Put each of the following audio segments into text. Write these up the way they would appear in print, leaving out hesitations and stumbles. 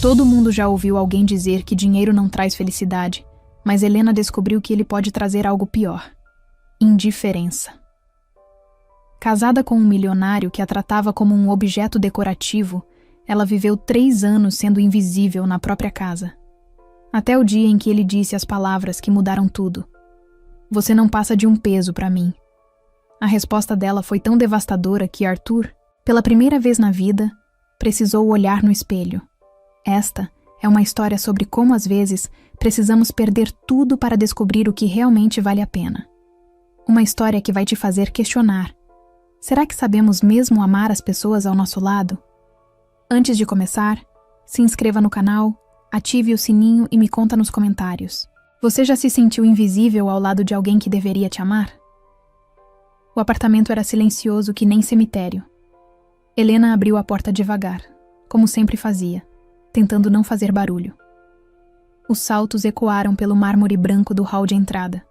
Todo mundo já ouviu alguém dizer que dinheiro não traz felicidade, mas Helena descobriu que ele pode trazer algo pior: indiferença. Casada com um milionário que a tratava como um objeto decorativo, ela viveu 3 anos sendo invisível na própria casa. Até o dia em que ele disse as palavras que mudaram tudo: "Você não passa de um peso para mim." A resposta dela foi tão devastadora que Arthur, pela primeira vez na vida, precisou olhar no espelho. Esta é uma história sobre como, às vezes, precisamos perder tudo para descobrir o que realmente vale a pena. Uma história que vai te fazer questionar: será que sabemos mesmo amar as pessoas ao nosso lado? Antes de começar, se inscreva no canal, ative o sininho e me conta nos comentários. Você já se sentiu invisível ao lado de alguém que deveria te amar? O apartamento era silencioso que nem cemitério. Helena abriu a porta devagar, como sempre fazia, tentando não fazer barulho. Os saltos ecoaram pelo mármore branco do hall de entrada.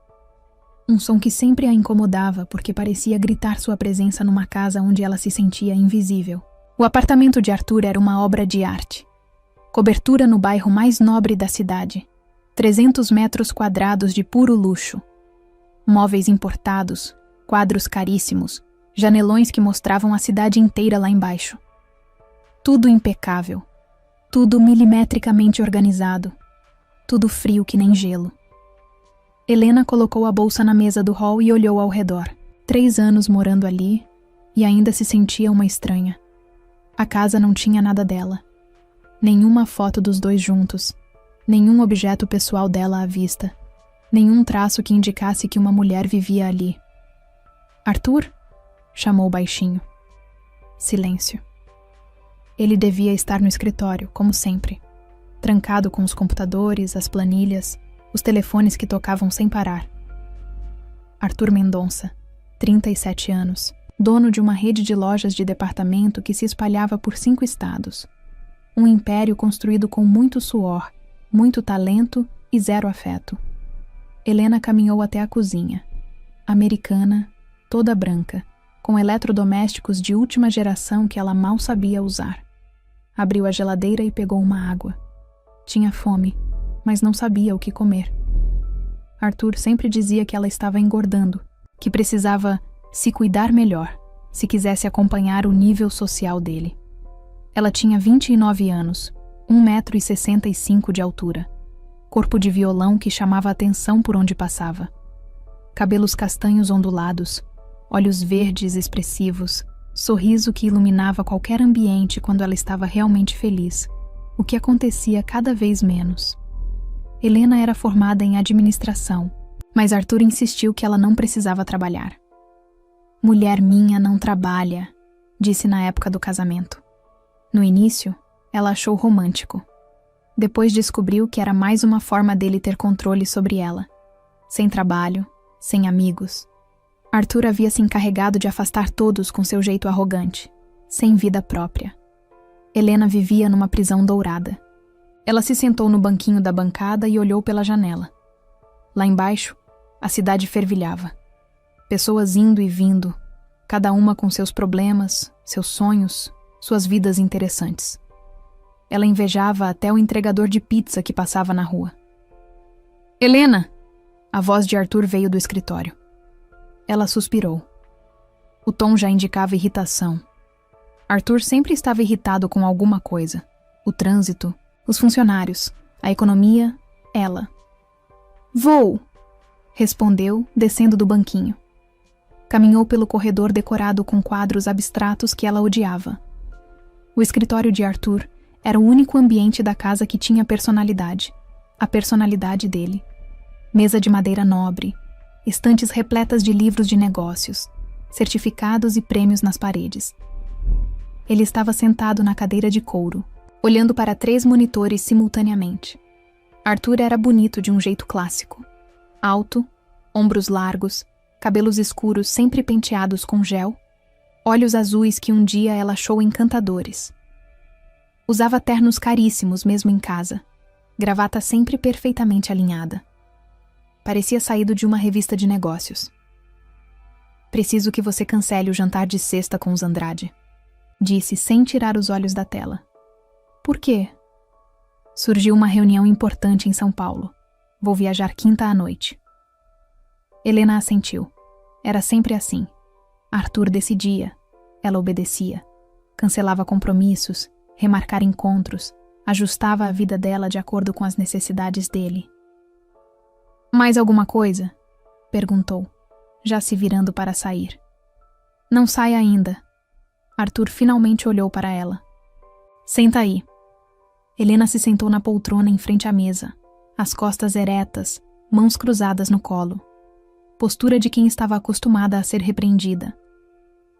Um som que sempre a incomodava porque parecia gritar sua presença numa casa onde ela se sentia invisível. O apartamento de Arthur era uma obra de arte. Cobertura no bairro mais nobre da cidade. 300 metros quadrados de puro luxo. Móveis importados, quadros caríssimos, janelões que mostravam a cidade inteira lá embaixo. Tudo impecável. Tudo milimetricamente organizado. Tudo frio que nem gelo. Helena colocou a bolsa na mesa do hall e olhou ao redor. 3 anos morando ali e ainda se sentia uma estranha. A casa não tinha nada dela. Nenhuma foto dos dois juntos. Nenhum objeto pessoal dela à vista. Nenhum traço que indicasse que uma mulher vivia ali. "Arthur?" chamou baixinho. Silêncio. Ele devia estar no escritório, como sempre, trancado com os computadores, as planilhas, os telefones que tocavam sem parar. Arthur Mendonça, 37 anos, dono de uma rede de lojas de departamento que se espalhava por 5 estados. Um império construído com muito suor, muito talento e 0 afeto. Helena caminhou até a cozinha. Americana, toda branca, com eletrodomésticos de última geração que ela mal sabia usar. Abriu a geladeira e pegou uma água. Tinha fome, mas não sabia o que comer. Arthur sempre dizia que ela estava engordando, que precisava se cuidar melhor, se quisesse acompanhar o nível social dele. Ela tinha 29 anos, 1,65 m de altura, corpo de violão que chamava a atenção por onde passava. Cabelos castanhos ondulados, olhos verdes expressivos, sorriso que iluminava qualquer ambiente quando ela estava realmente feliz, o que acontecia cada vez menos. Helena era formada em administração, mas Arthur insistiu que ela não precisava trabalhar. "Mulher minha não trabalha", disse na época do casamento. No início, ela achou romântico. Depois descobriu que era mais uma forma dele ter controle sobre ela. Sem trabalho, sem amigos. Arthur havia se encarregado de afastar todos com seu jeito arrogante, sem vida própria. Helena vivia numa prisão dourada. Ela se sentou no banquinho da bancada e olhou pela janela. Lá embaixo, a cidade fervilhava. Pessoas indo e vindo, cada uma com seus problemas, seus sonhos, suas vidas interessantes. Ela invejava até o entregador de pizza que passava na rua. "Helena!" A voz de Arthur veio do escritório. Ela suspirou. O tom já indicava irritação. Arthur sempre estava irritado com alguma coisa. O trânsito, os funcionários, a economia, ela. "Vou!" respondeu, descendo do banquinho. Caminhou pelo corredor decorado com quadros abstratos que ela odiava. O escritório de Arthur era o único ambiente da casa que tinha personalidade. A personalidade dele. Mesa de madeira nobre, estantes repletas de livros de negócios, certificados e prêmios nas paredes. Ele estava sentado na cadeira de couro, olhando para 3 monitores simultaneamente. Arthur era bonito de um jeito clássico. Alto, ombros largos, cabelos escuros sempre penteados com gel, olhos azuis que um dia ela achou encantadores. Usava ternos caríssimos mesmo em casa, gravata sempre perfeitamente alinhada. Parecia saído de uma revista de negócios. "Preciso que você cancele o jantar de sexta com os Andrade", disse sem tirar os olhos da tela. "Por quê?" Surgiu uma reunião importante em São Paulo. Vou viajar quinta à noite. Helena assentiu. Era sempre assim. Arthur decidia. Ela obedecia. Cancelava compromissos, remarcar encontros, ajustava a vida dela de acordo com as necessidades dele. Mais alguma coisa? Perguntou, já se virando para sair. Não sai ainda. Arthur finalmente olhou para ela. Senta aí. Helena se sentou na poltrona em frente à mesa, as costas eretas, mãos cruzadas no colo. Postura de quem estava acostumada a ser repreendida.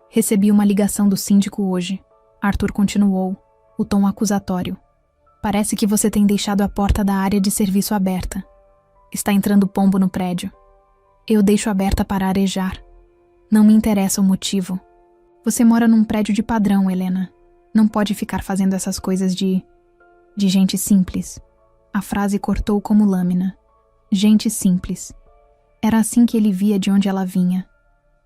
Recebi uma ligação do síndico hoje. Arthur continuou, o tom acusatório. Parece que você tem deixado a porta da área de serviço aberta. Está entrando pombo no prédio. Eu deixo aberta para arejar. Não me interessa o motivo. Você mora num prédio de padrão, Helena. Não pode ficar fazendo essas coisas de gente simples. A frase cortou como lâmina. Gente simples. Era assim que ele via de onde ela vinha.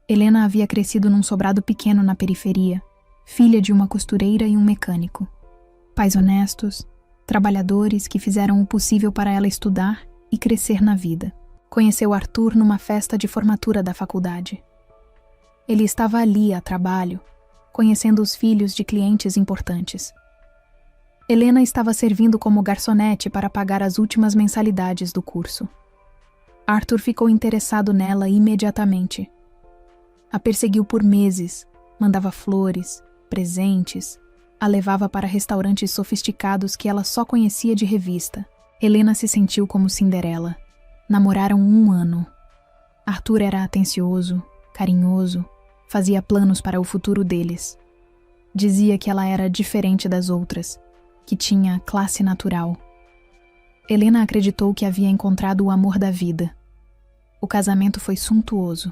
Helena havia crescido num sobrado pequeno na periferia, filha de uma costureira e um mecânico. Pais honestos, trabalhadores que fizeram o possível para ela estudar e crescer na vida. Conheceu Arthur numa festa de formatura da faculdade. Ele estava ali a trabalho, conhecendo os filhos de clientes importantes. Helena estava servindo como garçonete para pagar as últimas mensalidades do curso. Arthur ficou interessado nela imediatamente. A perseguiu por meses, mandava flores, presentes, a levava para restaurantes sofisticados que ela só conhecia de revista. Helena se sentiu como Cinderela. Namoraram 1 ano. Arthur era atencioso, carinhoso, fazia planos para o futuro deles. Dizia que ela era diferente das outras, que tinha classe natural. Helena acreditou que havia encontrado o amor da vida. O casamento foi suntuoso.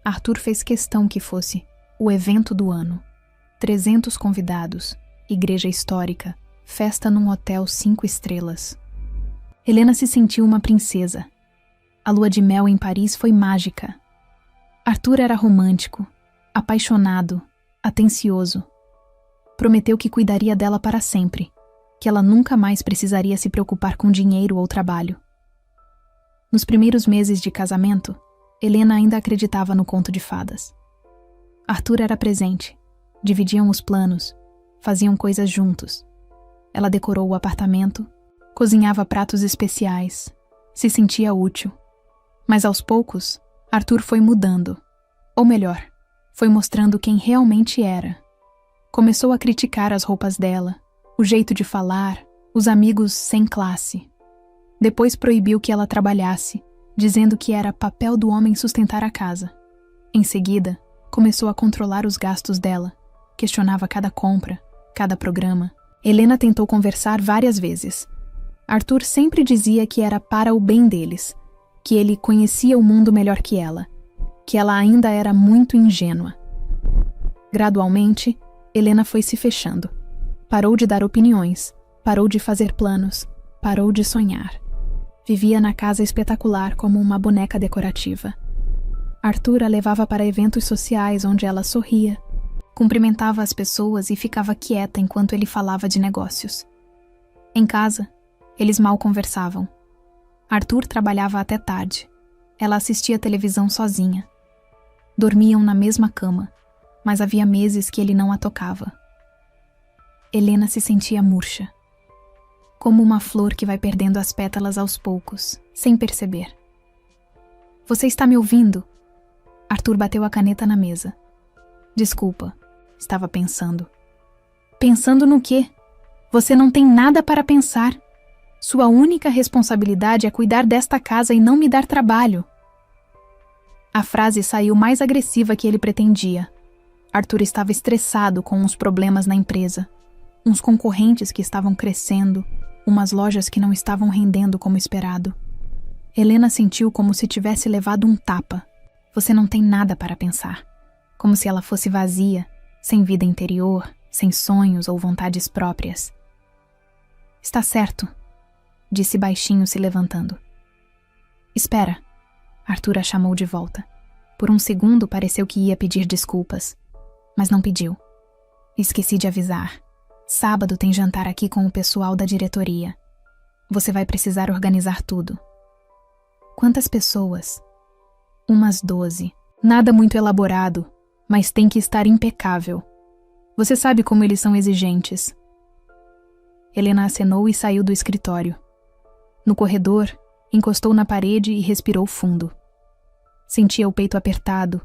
Arthur fez questão que fosse o evento do ano. 300 convidados, igreja histórica, festa num hotel 5 estrelas. Helena se sentiu uma princesa. A lua de mel em Paris foi mágica. Arthur era romântico, apaixonado, atencioso. Prometeu que cuidaria dela para sempre, que ela nunca mais precisaria se preocupar com dinheiro ou trabalho. Nos primeiros meses de casamento, Helena ainda acreditava no conto de fadas. Arthur era presente, dividiam os planos, faziam coisas juntos. Ela decorou o apartamento, cozinhava pratos especiais, se sentia útil. Mas aos poucos, Arthur foi mudando. Ou melhor, foi mostrando quem realmente era. Começou a criticar as roupas dela, o jeito de falar, os amigos sem classe. Depois proibiu que ela trabalhasse, dizendo que era papel do homem sustentar a casa. Em seguida, começou a controlar os gastos dela, questionava cada compra, cada programa. Helena tentou conversar várias vezes. Arthur sempre dizia que era para o bem deles, que ele conhecia o mundo melhor que ela ainda era muito ingênua. Gradualmente, Helena foi se fechando. Parou de dar opiniões, parou de fazer planos, parou de sonhar. Vivia na casa espetacular como uma boneca decorativa. Arthur a levava para eventos sociais onde ela sorria, cumprimentava as pessoas e ficava quieta enquanto ele falava de negócios. Em casa, eles mal conversavam. Arthur trabalhava até tarde. Ela assistia televisão sozinha. Dormiam na mesma cama, mas havia meses que ele não a tocava. Helena se sentia murcha, como uma flor que vai perdendo as pétalas aos poucos, sem perceber. Você está me ouvindo? Arthur bateu a caneta na mesa. Desculpa, estava pensando. Pensando no quê? Você não tem nada para pensar. Sua única responsabilidade é cuidar desta casa e não me dar trabalho. A frase saiu mais agressiva que ele pretendia. Arthur estava estressado com os problemas na empresa. Uns concorrentes que estavam crescendo, umas lojas que não estavam rendendo como esperado. Helena sentiu como se tivesse levado um tapa. Você não tem nada para pensar. Como se ela fosse vazia, sem vida interior, sem sonhos ou vontades próprias. Está certo, disse baixinho se levantando. Espera, Arthur a chamou de volta. Por um segundo pareceu que ia pedir desculpas, mas não pediu. Esqueci de avisar. Sábado tem jantar aqui com o pessoal da diretoria. Você vai precisar organizar tudo. Quantas pessoas? Umas 12. Nada muito elaborado, mas tem que estar impecável. Você sabe como eles são exigentes. Helena acenou e saiu do escritório. No corredor, encostou na parede e respirou fundo. Sentia o peito apertado,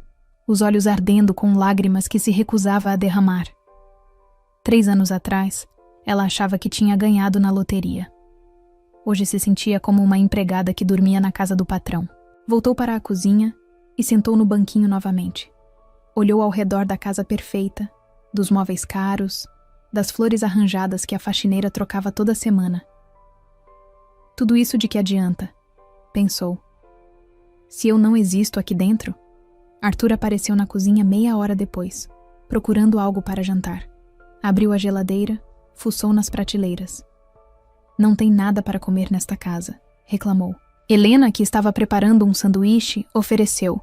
os olhos ardendo com lágrimas que se recusava a derramar. 3 anos atrás, ela achava que tinha ganhado na loteria. Hoje se sentia como uma empregada que dormia na casa do patrão. Voltou para a cozinha e sentou no banquinho novamente. Olhou ao redor da casa perfeita, dos móveis caros, das flores arranjadas que a faxineira trocava toda semana. Tudo isso de que adianta? Pensou. Se eu não existo aqui dentro? Arthur apareceu na cozinha meia hora depois, procurando algo para jantar. Abriu a geladeira, fuçou nas prateleiras. Não tem nada para comer nesta casa, reclamou. Helena, que estava preparando um sanduíche, ofereceu.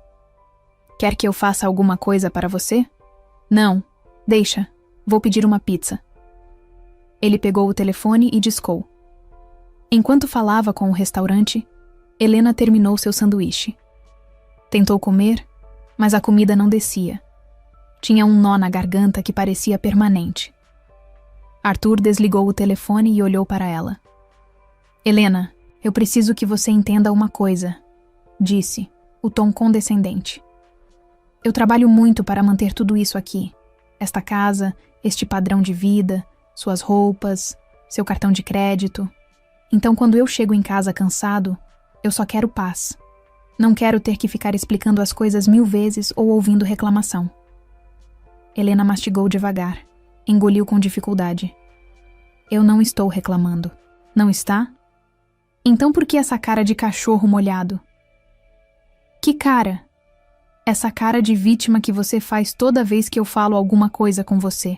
Quer que eu faça alguma coisa para você? Não, deixa, vou pedir uma pizza. Ele pegou o telefone e discou. Enquanto falava com o restaurante, Helena terminou seu sanduíche. Tentou comer, mas a comida não descia. Tinha um nó na garganta que parecia permanente. Arthur desligou o telefone e olhou para ela. Helena, eu preciso que você entenda uma coisa, disse, o tom condescendente. Eu trabalho muito para manter tudo isso aqui. Esta casa, este padrão de vida, suas roupas, seu cartão de crédito. Então, quando eu chego em casa cansado, eu só quero paz. Não quero ter que ficar explicando as coisas 1000 vezes ou ouvindo reclamação. Helena mastigou devagar, engoliu com dificuldade. Eu não estou reclamando. Não está? Então por que essa cara de cachorro molhado? Que cara? Essa cara de vítima que você faz toda vez que eu falo alguma coisa com você.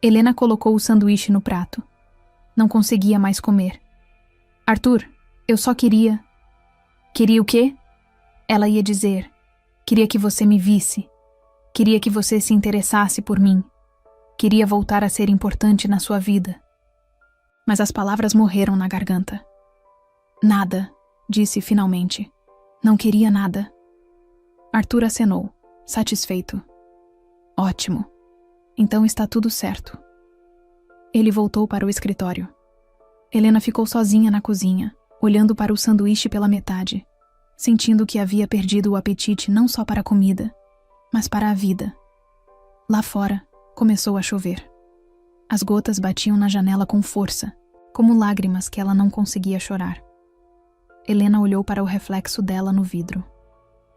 Helena colocou o sanduíche no prato. Não conseguia mais comer. Arthur, eu só queria... Queria o quê? Ela ia dizer. Queria que você me visse. Queria que você se interessasse por mim. Queria voltar a ser importante na sua vida. Mas as palavras morreram na garganta. Nada, disse finalmente. Não queria nada. Arthur acenou, satisfeito. Ótimo. Então está tudo certo. Ele voltou para o escritório. Helena ficou sozinha na cozinha, olhando para o sanduíche pela metade, sentindo que havia perdido o apetite não só para a comida, mas para a vida. Lá fora, começou a chover. As gotas batiam na janela com força, como lágrimas que ela não conseguia chorar. Helena olhou para o reflexo dela no vidro.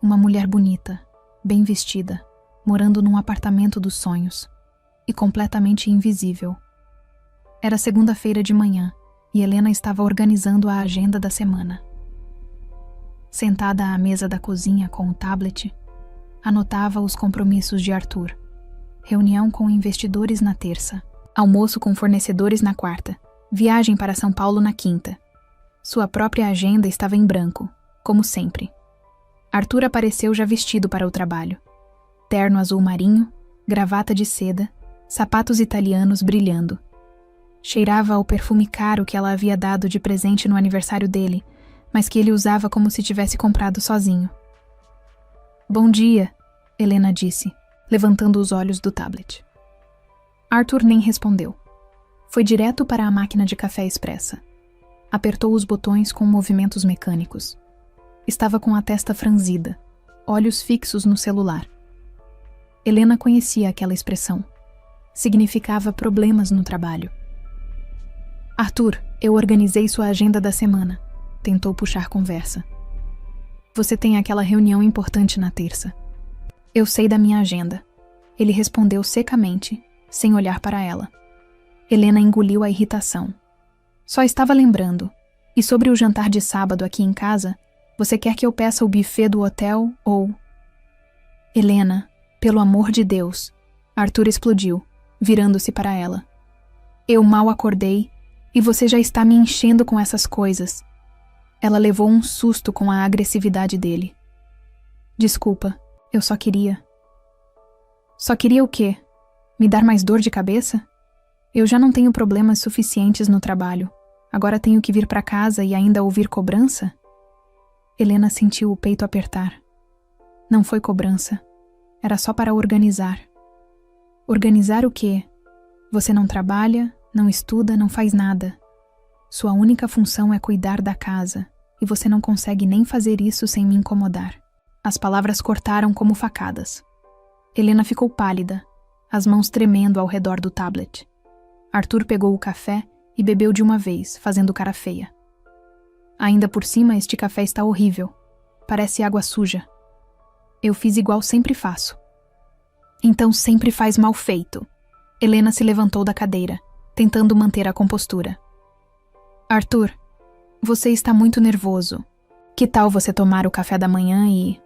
Uma mulher bonita, bem vestida, morando num apartamento dos sonhos, e completamente invisível. Era segunda-feira de manhã, e Helena estava organizando a agenda da semana. Sentada à mesa da cozinha com o tablet, anotava os compromissos de Arthur. Reunião com investidores na terça, almoço com fornecedores na quarta, viagem para São Paulo na quinta. Sua própria agenda estava em branco, como sempre. Arthur apareceu já vestido para o trabalho. Terno azul marinho, gravata de seda, sapatos italianos brilhando. Cheirava ao perfume caro que ela havia dado de presente no aniversário dele, mas que ele usava como se tivesse comprado sozinho. Bom dia, Helena disse, levantando os olhos do tablet. Arthur nem respondeu. Foi direto para a máquina de café expressa. Apertou os botões com movimentos mecânicos. Estava com a testa franzida, olhos fixos no celular. Helena conhecia aquela expressão. Significava problemas no trabalho. Arthur, eu organizei sua agenda da semana. Tentou puxar conversa. Você tem aquela reunião importante na terça. Eu sei da minha agenda. Ele respondeu secamente, sem olhar para ela. Helena engoliu a irritação. Só estava lembrando. E sobre o jantar de sábado aqui em casa, você quer que eu peça o buffet do hotel ou... Helena, pelo amor de Deus. Arthur explodiu, virando-se para ela. Eu mal acordei e você já está me enchendo com essas coisas. Ela levou um susto com a agressividade dele. Desculpa, eu só queria... Só queria o quê? Me dar mais dor de cabeça? Eu já não tenho problemas suficientes no trabalho. Agora tenho que vir para casa e ainda ouvir cobrança? Helena sentiu o peito apertar. Não foi cobrança. Era só para organizar. Organizar o quê? Você não trabalha, não estuda, não faz nada. Sua única função é cuidar da casa, e você não consegue nem fazer isso sem me incomodar. As palavras cortaram como facadas. Helena ficou pálida, as mãos tremendo ao redor do tablet. Arthur pegou o café e bebeu de uma vez, fazendo cara feia. Ainda por cima, este café está horrível. Parece água suja. Eu fiz igual sempre faço. Então sempre faz mal feito. Helena se levantou da cadeira, tentando manter a compostura. Arthur, você está muito nervoso. Que tal você tomar o café da manhã e...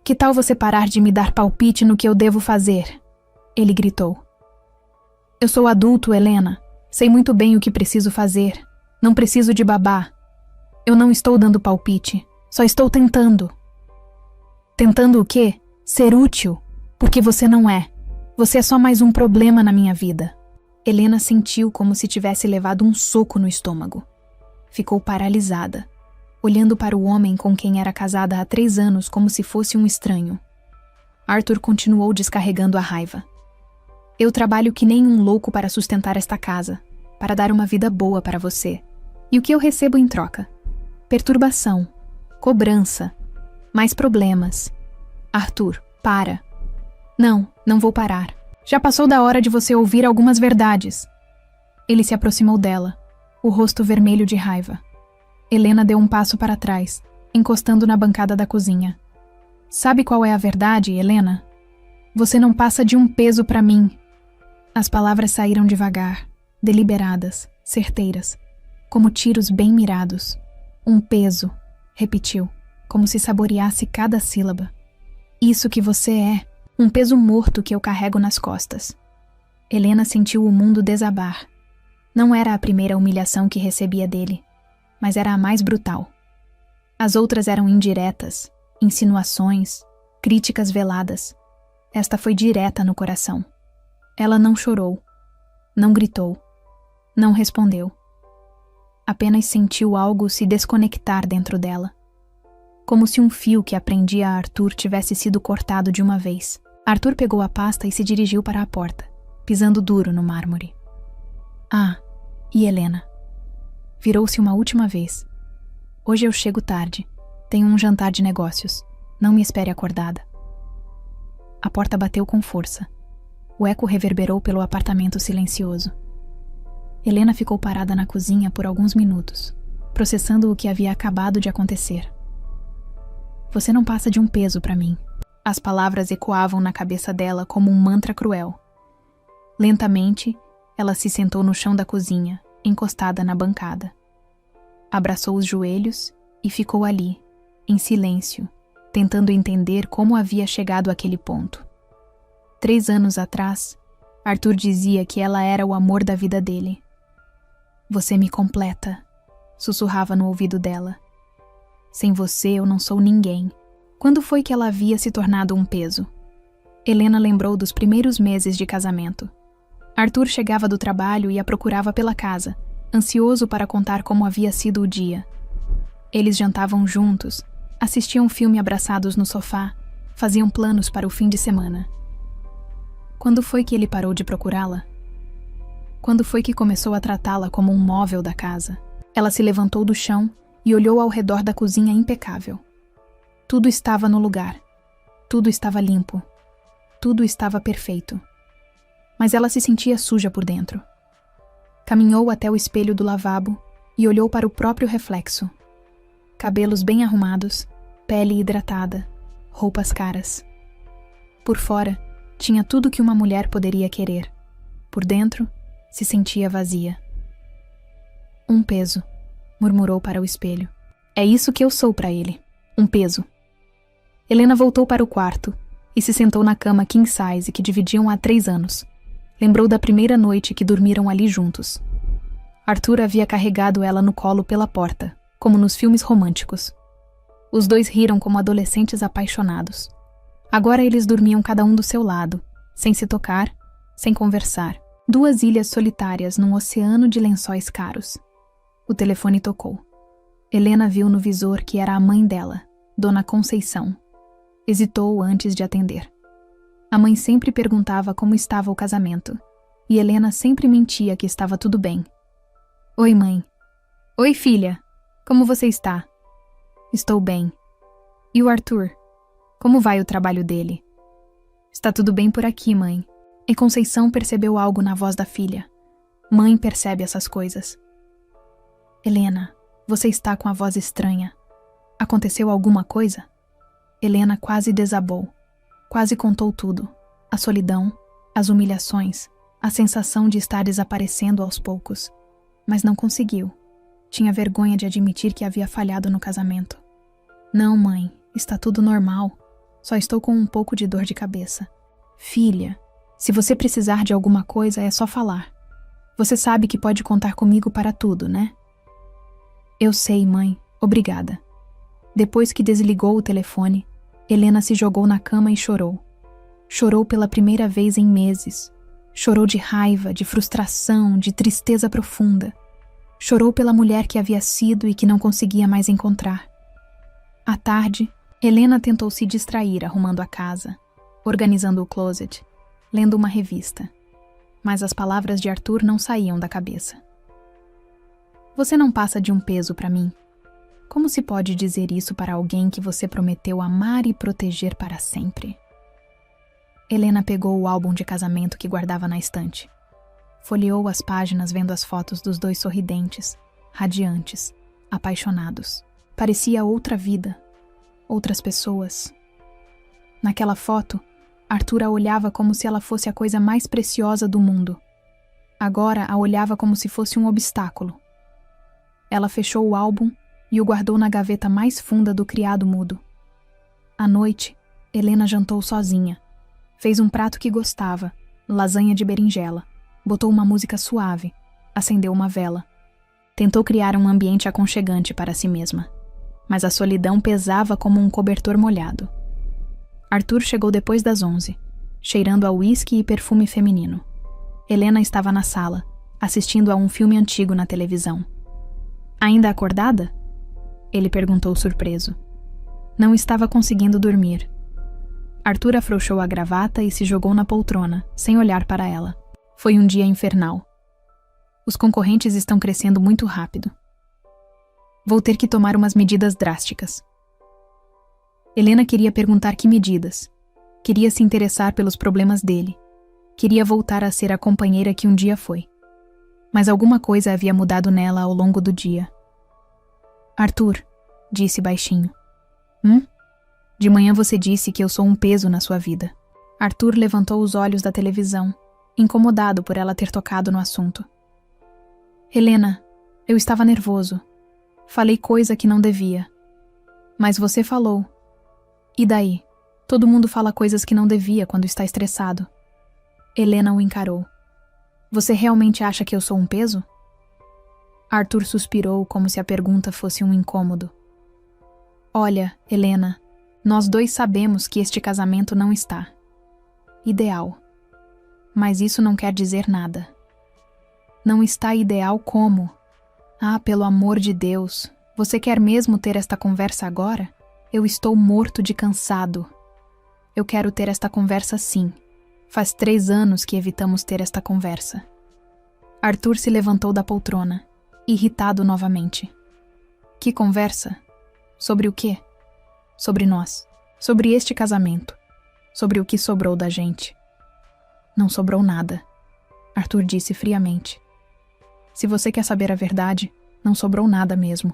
Que tal você parar de me dar palpite no que eu devo fazer? Ele gritou. Eu sou adulto, Helena. Sei muito bem o que preciso fazer. Não preciso de babá. Eu não estou dando palpite. Só estou tentando. Tentando o quê? Ser útil. Porque você não é. Você é só mais um problema na minha vida. Helena sentiu como se tivesse levado um soco no estômago. Ficou paralisada, olhando para o homem com quem era casada há 3 anos como se fosse um estranho. Arthur continuou descarregando a raiva. Eu trabalho que nem um louco para sustentar esta casa, para dar uma vida boa para você. E o que eu recebo em troca? Perturbação, cobrança, mais problemas. Arthur, para. Não vou parar. Já passou da hora de você ouvir algumas verdades. Ele se aproximou dela, o rosto vermelho de raiva. Helena deu um passo para trás, encostando na bancada da cozinha. Sabe qual é a verdade, Helena? Você não passa de um peso para mim. As palavras saíram devagar, deliberadas, certeiras, como tiros bem mirados. Um peso, repetiu, como se saboreasse cada sílaba. Isso que você é, um peso morto que eu carrego nas costas. Helena sentiu o mundo desabar. Não era a primeira humilhação que recebia dele, mas era a mais brutal. As outras eram indiretas, insinuações, críticas veladas. Esta foi direta no coração. Ela não chorou, não gritou, não respondeu. Apenas sentiu algo se desconectar dentro dela. Como se um fio que prendia a Arthur tivesse sido cortado de uma vez. Arthur pegou a pasta e se dirigiu para a porta, pisando duro no mármore. Ah, e Helena? Virou-se uma última vez. Hoje eu chego tarde. Tenho um jantar de negócios. Não me espere acordada. A porta bateu com força. O eco reverberou pelo apartamento silencioso. Helena ficou parada na cozinha por alguns minutos, processando o que havia acabado de acontecer. Você não passa de um peso para mim. As palavras ecoavam na cabeça dela como um mantra cruel. Lentamente, ela se sentou no chão da cozinha, encostada na bancada. Abraçou os joelhos e ficou ali, em silêncio, tentando entender como havia chegado àquele ponto. 3 anos atrás, Arthur dizia que ela era o amor da vida dele. Você me completa, sussurrava no ouvido dela. Sem você eu não sou ninguém. Quando foi que ela havia se tornado um peso? Helena lembrou dos primeiros meses de casamento. Arthur chegava do trabalho e a procurava pela casa, ansioso para contar como havia sido o dia. Eles jantavam juntos, assistiam filme abraçados no sofá, faziam planos para o fim de semana. Quando foi que ele parou de procurá-la? Quando foi que começou a tratá-la como um móvel da casa? Ela se levantou do chão e olhou ao redor da cozinha impecável. Tudo estava no lugar. Tudo estava limpo. Tudo estava perfeito. Mas ela se sentia suja por dentro. Caminhou até o espelho do lavabo e olhou para o próprio reflexo. Cabelos bem arrumados, pele hidratada, roupas caras. Por fora, tinha tudo que uma mulher poderia querer. Por dentro, se sentia vazia. Um peso, murmurou para o espelho. É isso que eu sou para ele. Um peso. Helena voltou para o quarto e se sentou na cama king size que dividiam há 3 anos. Lembrou da primeira noite que dormiram ali juntos. Arthur havia carregado ela no colo pela porta, como nos filmes românticos. Os dois riram como adolescentes apaixonados. Agora eles dormiam cada um do seu lado, sem se tocar, sem conversar. 2 ilhas solitárias num oceano de lençóis caros. O telefone tocou. Helena viu no visor que era a mãe dela, Dona Conceição. Hesitou antes de atender. A mãe sempre perguntava como estava o casamento, e Helena sempre mentia que estava tudo bem. Oi, mãe. Oi, filha. Como você está? Estou bem. E o Arthur? Como vai o trabalho dele? Está tudo bem por aqui, mãe. E Conceição percebeu algo na voz da filha. Mãe percebe essas coisas. Helena, você está com a voz estranha. Aconteceu alguma coisa? Helena quase desabou. Quase contou tudo. A solidão, as humilhações, a sensação de estar desaparecendo aos poucos. Mas não conseguiu. Tinha vergonha de admitir que havia falhado no casamento. Não, mãe, está tudo normal. Só estou com um pouco de dor de cabeça. Filha, se você precisar de alguma coisa, é só falar. Você sabe que pode contar comigo para tudo, né? Eu sei, mãe. Obrigada. Depois que desligou o telefone, Helena se jogou na cama e chorou. Chorou pela primeira vez em meses. Chorou de raiva, de frustração, de tristeza profunda. Chorou pela mulher que havia sido e que não conseguia mais encontrar. À tarde, Helena tentou se distrair arrumando a casa, organizando o closet, lendo uma revista. Mas as palavras de Arthur não saíam da cabeça. Você não passa de um peso para mim. Como se pode dizer isso para alguém que você prometeu amar e proteger para sempre? Helena pegou o álbum de casamento que guardava na estante. Folheou as páginas vendo as fotos dos dois sorridentes, radiantes, apaixonados. Parecia outra vida, outras pessoas. Naquela foto, Arthur a olhava como se ela fosse a coisa mais preciosa do mundo. Agora a olhava como se fosse um obstáculo. Ela fechou o álbum e o guardou na gaveta mais funda do criado mudo. À noite, Helena jantou sozinha. Fez um prato que gostava, lasanha de berinjela. Botou uma música suave, acendeu uma vela. Tentou criar um ambiente aconchegante para si mesma. Mas a solidão pesava como um cobertor molhado. Arthur chegou depois das 11, cheirando a uísque e perfume feminino. Helena estava na sala, assistindo a um filme antigo na televisão. Ainda acordada? Ele perguntou surpreso. Não estava conseguindo dormir. Arthur afrouxou a gravata e se jogou na poltrona, sem olhar para ela. Foi um dia infernal. Os concorrentes estão crescendo muito rápido. Vou ter que tomar umas medidas drásticas. Helena queria perguntar que medidas. Queria se interessar pelos problemas dele. Queria voltar a ser a companheira que um dia foi. Mas alguma coisa havia mudado nela ao longo do dia. Arthur, disse baixinho. De manhã você disse que eu sou um peso na sua vida. Arthur levantou os olhos da televisão, incomodado por ela ter tocado no assunto. Helena, eu estava nervoso. Falei coisa que não devia. Mas você falou. E daí? Todo mundo fala coisas que não devia quando está estressado. Helena o encarou. Você realmente acha que eu sou um peso? Arthur suspirou como se a pergunta fosse um incômodo. Olha, Helena, nós dois sabemos que este casamento não está ideal. Mas isso não quer dizer nada. Não está ideal como? Ah, pelo amor de Deus, você quer mesmo ter esta conversa agora? Eu estou morto de cansado. Eu quero ter esta conversa sim. Faz 3 anos que evitamos ter esta conversa. Arthur se levantou da poltrona, irritado novamente. Que conversa? Sobre o quê? Sobre nós. Sobre este casamento. Sobre o que sobrou da gente. Não sobrou nada, Arthur disse friamente. Se você quer saber a verdade, não sobrou nada mesmo.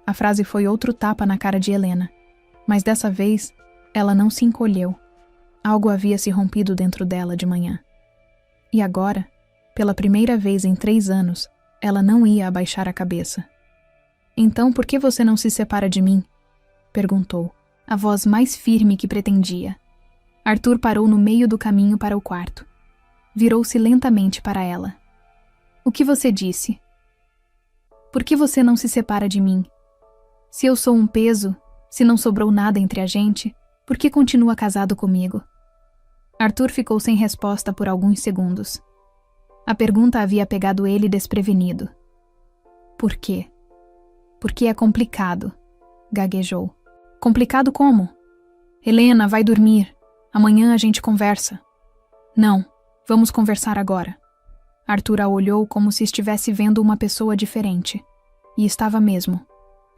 A frase foi outro tapa na cara de Helena, mas dessa vez ela não se encolheu. Algo havia se rompido dentro dela de manhã. E agora, pela primeira vez em 3 anos, ela não ia abaixar a cabeça. Então por que você não se separa de mim? Perguntou, a voz mais firme que pretendia. Arthur parou no meio do caminho para o quarto. Virou-se lentamente para ela. O que você disse? Por que você não se separa de mim? Se eu sou um peso, se não sobrou nada entre a gente, por que continua casado comigo? Arthur ficou sem resposta por alguns segundos. A pergunta havia pegado ele desprevenido. Por quê? Porque é complicado, gaguejou. Complicado como? Helena, vai dormir. Amanhã a gente conversa. Não, vamos conversar agora. Arthur a olhou como se estivesse vendo uma pessoa diferente. E estava mesmo.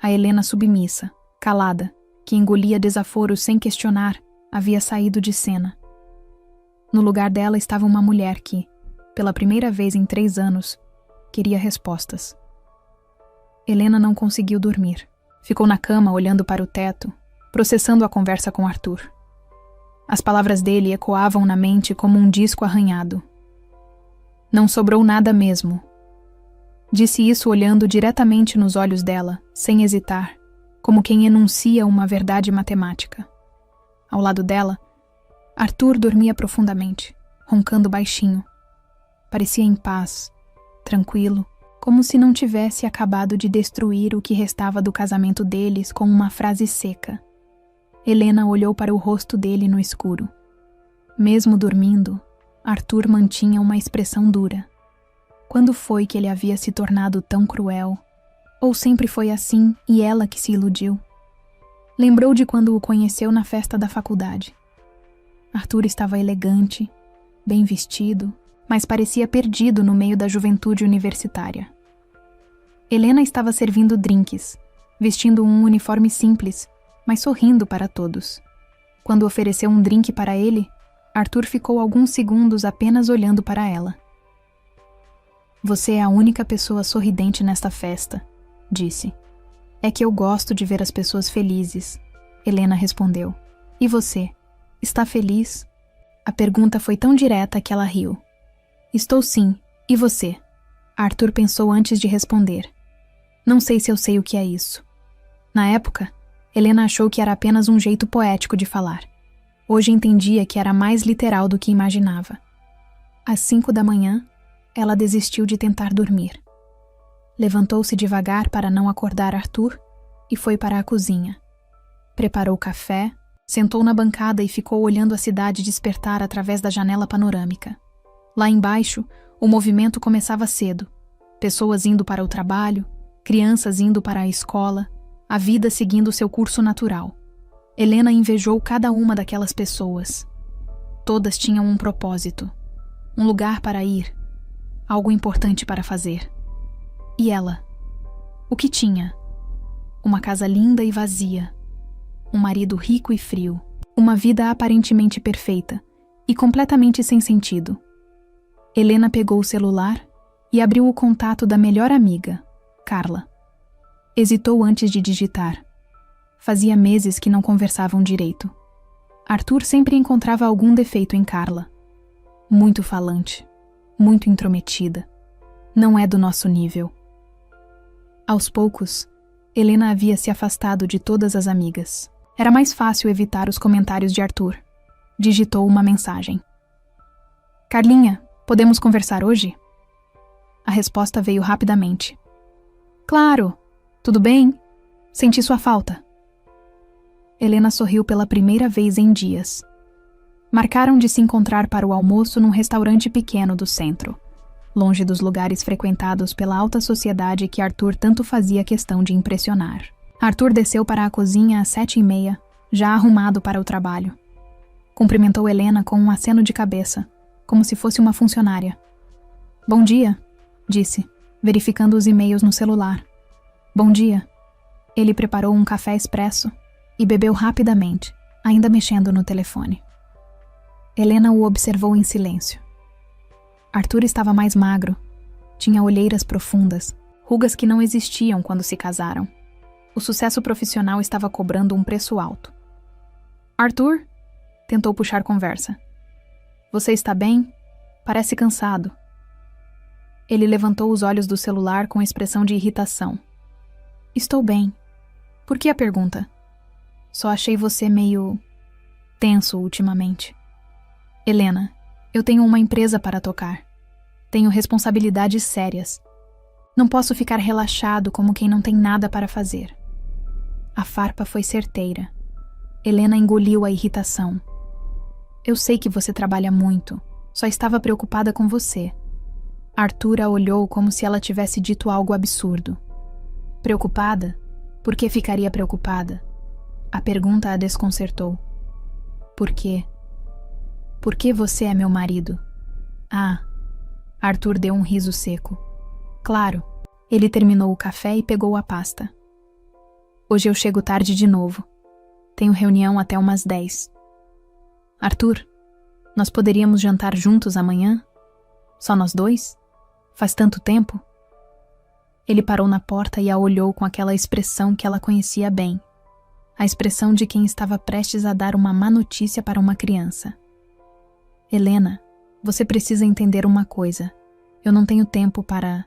A Helena submissa, calada, que engolia desaforos sem questionar, havia saído de cena. No lugar dela estava uma mulher que, pela primeira vez em 3 anos, queria respostas. Helena não conseguiu dormir. Ficou na cama olhando para o teto, processando a conversa com Arthur. As palavras dele ecoavam na mente como um disco arranhado. Não sobrou nada mesmo. Disse isso olhando diretamente nos olhos dela, sem hesitar, como quem enuncia uma verdade matemática. Ao lado dela, Arthur dormia profundamente, roncando baixinho. Parecia em paz, tranquilo, como se não tivesse acabado de destruir o que restava do casamento deles com uma frase seca. Helena olhou para o rosto dele no escuro. Mesmo dormindo, Arthur mantinha uma expressão dura. Quando foi que ele havia se tornado tão cruel? Ou sempre foi assim e ela que se iludiu? Lembrou de quando o conheceu na festa da faculdade. Arthur estava elegante, bem vestido, mas parecia perdido no meio da juventude universitária. Helena estava servindo drinks, vestindo um uniforme simples, mas sorrindo para todos. Quando ofereceu um drink para ele, Arthur ficou alguns segundos apenas olhando para ela. Você é a única pessoa sorridente nesta festa, disse. É que eu gosto de ver as pessoas felizes, Helena respondeu. E você, está feliz? A pergunta foi tão direta que ela riu. Estou sim, e você? Arthur pensou antes de responder. Não sei se eu sei o que é isso. Na época, Helena achou que era apenas um jeito poético de falar. Hoje entendia que era mais literal do que imaginava. Às 5 da manhã, ela desistiu de tentar dormir. Levantou-se devagar para não acordar Arthur e foi para a cozinha. Preparou café, sentou na bancada e ficou olhando a cidade despertar através da janela panorâmica. Lá embaixo, o movimento começava cedo. Pessoas indo para o trabalho, crianças indo para a escola, a vida seguindo seu curso natural. Helena invejou cada uma daquelas pessoas. Todas tinham um propósito, um lugar para ir, algo importante para fazer. E ela? O que tinha? Uma casa linda e vazia, um marido rico e frio, uma vida aparentemente perfeita e completamente sem sentido. Helena pegou o celular e abriu o contato da melhor amiga, Carla. Hesitou antes de digitar. Fazia meses que não conversavam direito. Arthur sempre encontrava algum defeito em Carla. Muito falante, muito intrometida. Não é do nosso nível. Aos poucos, Helena havia se afastado de todas as amigas. Era mais fácil evitar os comentários de Arthur. Digitou uma mensagem. Carlinha, podemos conversar hoje? A resposta veio rapidamente. Claro! Tudo bem? Senti sua falta. Helena sorriu pela primeira vez em dias. Marcaram de se encontrar para o almoço num restaurante pequeno do centro, longe dos lugares frequentados pela alta sociedade que Arthur tanto fazia questão de impressionar. Arthur desceu para a cozinha às 7h30, já arrumado para o trabalho. Cumprimentou Helena com um aceno de cabeça, como se fosse uma funcionária. Bom dia, disse, verificando os e-mails no celular. Bom dia. Ele preparou um café expresso e bebeu rapidamente, ainda mexendo no telefone. Helena o observou em silêncio. Arthur estava mais magro. Tinha olheiras profundas, rugas que não existiam quando se casaram. O sucesso profissional estava cobrando um preço alto. Arthur? Tentou puxar conversa. Você está bem? Parece cansado. Ele levantou os olhos do celular com expressão de irritação. Estou bem. Por que a pergunta? Só achei você meio tenso ultimamente. Helena, eu tenho uma empresa para tocar. Tenho responsabilidades sérias. Não posso ficar relaxado como quem não tem nada para fazer. A farpa foi certeira. Helena engoliu a irritação. Eu sei que você trabalha muito. Só estava preocupada com você. Arthur a olhou como se ela tivesse dito algo absurdo. Preocupada? Por que ficaria preocupada? A pergunta a desconcertou. Por quê? Por que você é meu marido? Ah, Arthur deu um riso seco. Claro, ele terminou o café e pegou a pasta. Hoje eu chego tarde de novo. Tenho reunião até umas 10. Arthur, nós poderíamos jantar juntos amanhã? Só nós dois? Faz tanto tempo? Ele parou na porta e a olhou com aquela expressão que ela conhecia bem. A expressão de quem estava prestes a dar uma má notícia para uma criança. Helena, você precisa entender uma coisa. Eu não tenho tempo para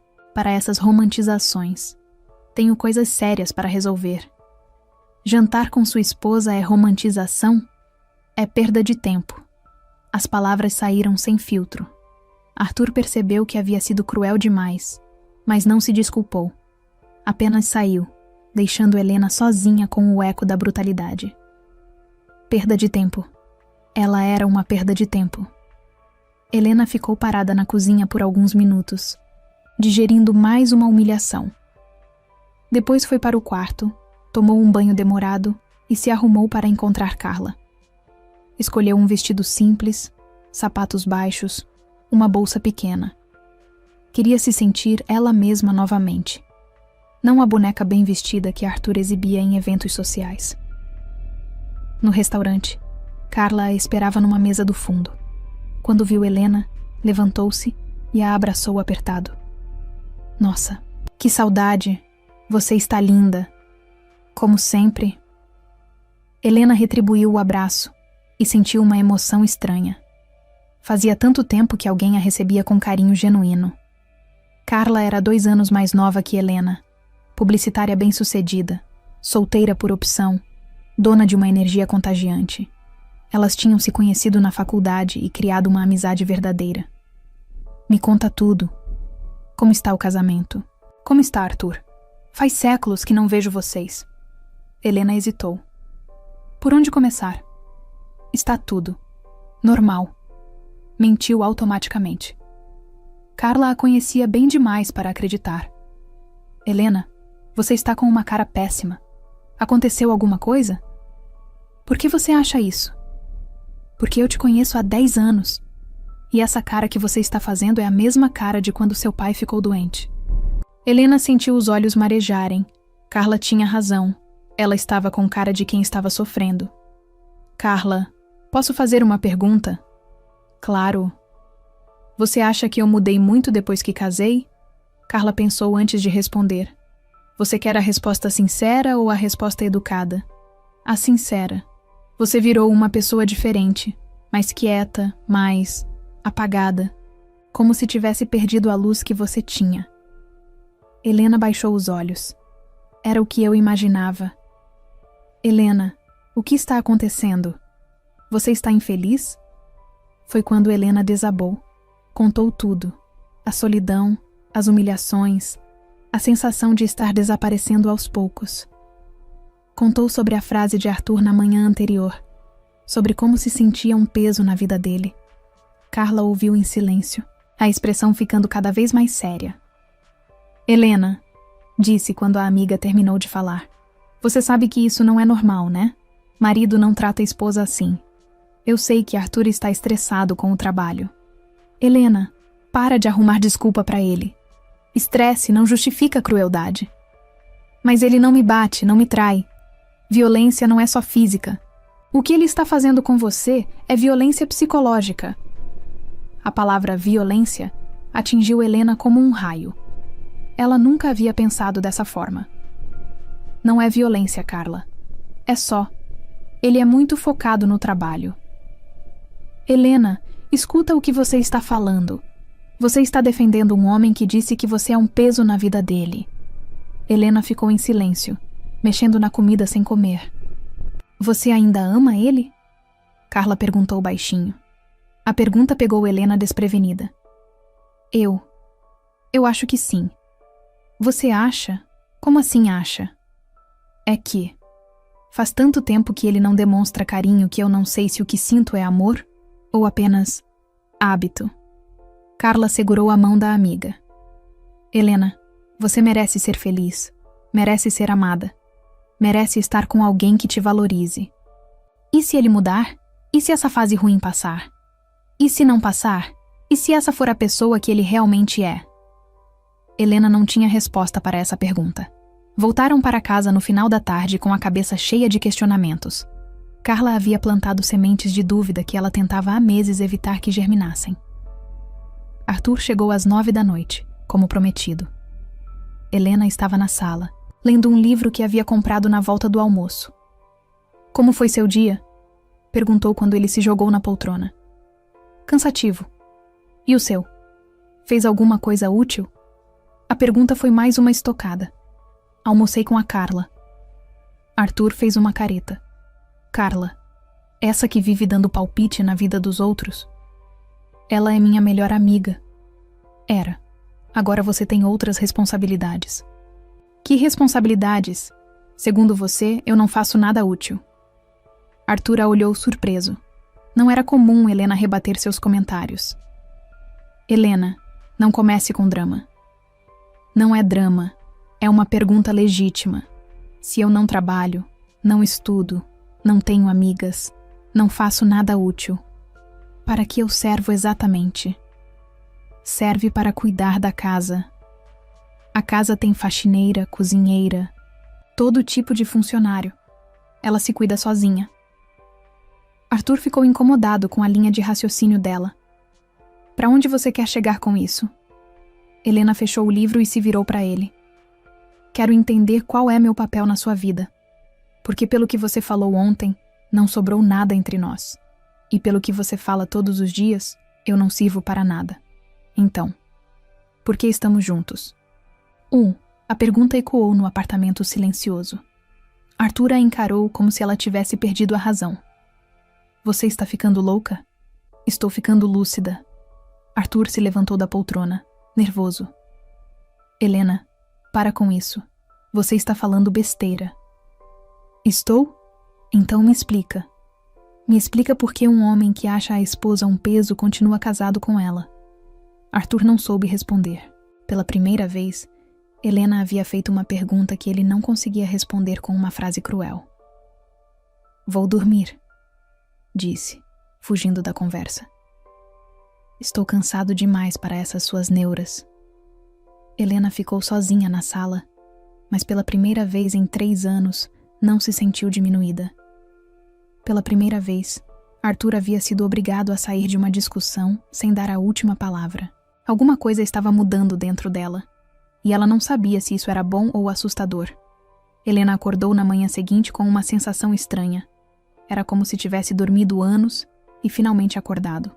essas romantizações. Tenho coisas sérias para resolver. Jantar com sua esposa é romantização? É perda de tempo. As palavras saíram sem filtro. Arthur percebeu que havia sido cruel demais, mas não se desculpou. Apenas saiu, deixando Helena sozinha com o eco da brutalidade. Perda de tempo. Ela era uma perda de tempo. Helena ficou parada na cozinha por alguns minutos, digerindo mais uma humilhação. Depois foi para o quarto, tomou um banho demorado e se arrumou para encontrar Carla. Escolheu um vestido simples, sapatos baixos, uma bolsa pequena. Queria se sentir ela mesma novamente. Não a boneca bem vestida que Arthur exibia em eventos sociais. No restaurante, Carla a esperava numa mesa do fundo. Quando viu Helena, levantou-se e a abraçou apertado. Nossa, que saudade! Você está linda. Como sempre. Helena retribuiu o abraço e sentiu uma emoção estranha. Fazia tanto tempo que alguém a recebia com carinho genuíno. Carla era 2 anos mais nova que Helena, publicitária bem-sucedida, solteira por opção, dona de uma energia contagiante. Elas tinham se conhecido na faculdade e criado uma amizade verdadeira. Me conta tudo. Como está o casamento? Como está Arthur? Faz séculos que não vejo vocês. Helena hesitou. Por onde começar? Está tudo. Normal. Mentiu automaticamente. Carla a conhecia bem demais para acreditar. Helena, você está com uma cara péssima. Aconteceu alguma coisa? Por que você acha isso? Porque eu te conheço há 10 anos. E essa cara que você está fazendo é a mesma cara de quando seu pai ficou doente. Helena sentiu os olhos marejarem. Carla tinha razão. Ela estava com cara de quem estava sofrendo. Carla, posso fazer uma pergunta? Claro. Você acha que eu mudei muito depois que casei? Carla pensou antes de responder. Você quer a resposta sincera ou a resposta educada? A sincera. Você virou uma pessoa diferente, mais quieta, mais apagada, como se tivesse perdido a luz que você tinha. Helena baixou os olhos. Era o que eu imaginava. Helena, o que está acontecendo? Você está infeliz? Foi quando Helena desabou. Contou tudo. A solidão, as humilhações, a sensação de estar desaparecendo aos poucos. Contou sobre a frase de Arthur na manhã anterior, sobre como se sentia um peso na vida dele. Carla ouviu em silêncio, a expressão ficando cada vez mais séria. Helena, disse quando a amiga terminou de falar, você sabe que isso não é normal, né? Marido não trata a esposa assim. Eu sei que Arthur está estressado com o trabalho. Helena, para de arrumar desculpa para ele. Estresse não justifica crueldade. Mas ele não me bate, não me trai. Violência não é só física. O que ele está fazendo com você é violência psicológica. A palavra violência atingiu Helena como um raio. Ela nunca havia pensado dessa forma. Não é violência, Carla. É só. Ele é muito focado no trabalho. Helena, escuta o que você está falando. Você está defendendo um homem que disse que você é um peso na vida dele. Helena ficou em silêncio, mexendo na comida sem comer. Você ainda ama ele? Carla perguntou baixinho. A pergunta pegou Helena desprevenida. Eu acho que sim. Você acha? Como assim acha? É que faz tanto tempo que ele não demonstra carinho que eu não sei se o que sinto é amor ou apenas hábito. Carla segurou a mão da amiga. Helena, você merece ser feliz, merece ser amada, merece estar com alguém que te valorize. E se ele mudar? E se essa fase ruim passar? E se não passar? E se essa for a pessoa que ele realmente é? Helena não tinha resposta para essa pergunta. Voltaram para casa no final da tarde com a cabeça cheia de questionamentos. Carla havia plantado sementes de dúvida que ela tentava há meses evitar que germinassem. Arthur chegou às 9 da noite, como prometido. Helena estava na sala, lendo um livro que havia comprado na volta do almoço. Como foi seu dia? Perguntou quando ele se jogou na poltrona. Cansativo. E o seu? Fez alguma coisa útil? A pergunta foi mais uma estocada. Almocei com a Carla. Arthur fez uma careta. Carla, essa que vive dando palpite na vida dos outros? Ela é minha melhor amiga. Era. Agora você tem outras responsabilidades. Que responsabilidades? Segundo você, eu não faço nada útil. Arthur a olhou surpreso. Não era comum Helena rebater seus comentários. Helena, não comece com drama. Não é drama. É uma pergunta legítima. Se eu não trabalho, não estudo, não tenho amigas, não faço nada útil, para que eu servo exatamente? Serve para cuidar da casa. A casa tem faxineira, cozinheira, todo tipo de funcionário. Ela se cuida sozinha. Arthur ficou incomodado com a linha de raciocínio dela. Para onde você quer chegar com isso? Helena fechou o livro e se virou para ele. Quero entender qual é meu papel na sua vida. Porque pelo que você falou ontem, não sobrou nada entre nós. E pelo que você fala todos os dias, eu não sirvo para nada. Então, por que estamos juntos? A pergunta ecoou no apartamento silencioso. Arthur a encarou como se ela tivesse perdido a razão. Você está ficando louca? Estou ficando lúcida. Arthur se levantou da poltrona, nervoso. Helena, para com isso. Você está falando besteira. Estou? Então me explica. Me explica por que um homem que acha a esposa um peso continua casado com ela. Arthur não soube responder. Pela primeira vez, Helena havia feito uma pergunta que ele não conseguia responder com uma frase cruel. Vou dormir, disse, fugindo da conversa. Estou cansado demais para essas suas neuras. Helena ficou sozinha na sala, mas pela primeira vez em 3 anos não se sentiu diminuída. Pela primeira vez, Arthur havia sido obrigado a sair de uma discussão sem dar a última palavra. Alguma coisa estava mudando dentro dela, e ela não sabia se isso era bom ou assustador. Helena acordou na manhã seguinte com uma sensação estranha. Era como se tivesse dormido anos e finalmente acordado.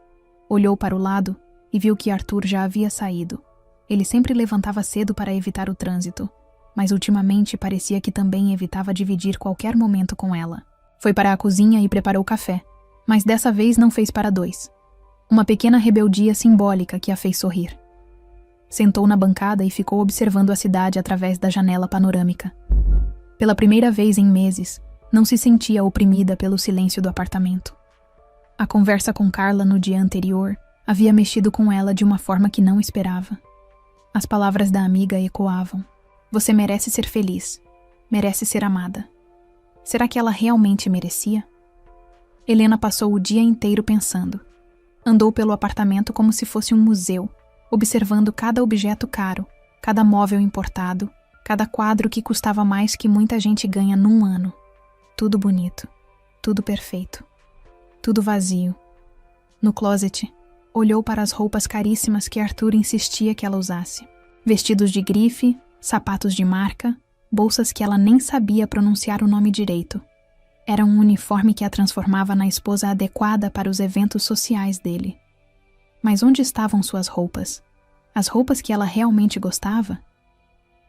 Olhou para o lado e viu que Arthur já havia saído. Ele sempre levantava cedo para evitar o trânsito, mas ultimamente parecia que também evitava dividir qualquer momento com ela. Foi para a cozinha e preparou café, mas dessa vez não fez para 2. Uma pequena rebeldia simbólica que a fez sorrir. Sentou na bancada e ficou observando a cidade através da janela panorâmica. Pela primeira vez em meses, não se sentia oprimida pelo silêncio do apartamento. A conversa com Carla no dia anterior havia mexido com ela de uma forma que não esperava. As palavras da amiga ecoavam. Você merece ser feliz. Merece ser amada. Será que ela realmente merecia? Helena passou o dia inteiro pensando. Andou pelo apartamento como se fosse um museu, observando cada objeto caro, cada móvel importado, cada quadro que custava mais que muita gente ganha num ano. Tudo bonito, tudo perfeito, tudo vazio. No closet, olhou para as roupas caríssimas que Arthur insistia que ela usasse. Vestidos de grife, sapatos de marca, bolsas que ela nem sabia pronunciar o nome direito. Era um uniforme que a transformava na esposa adequada para os eventos sociais dele. Mas onde estavam suas roupas? As roupas que ela realmente gostava?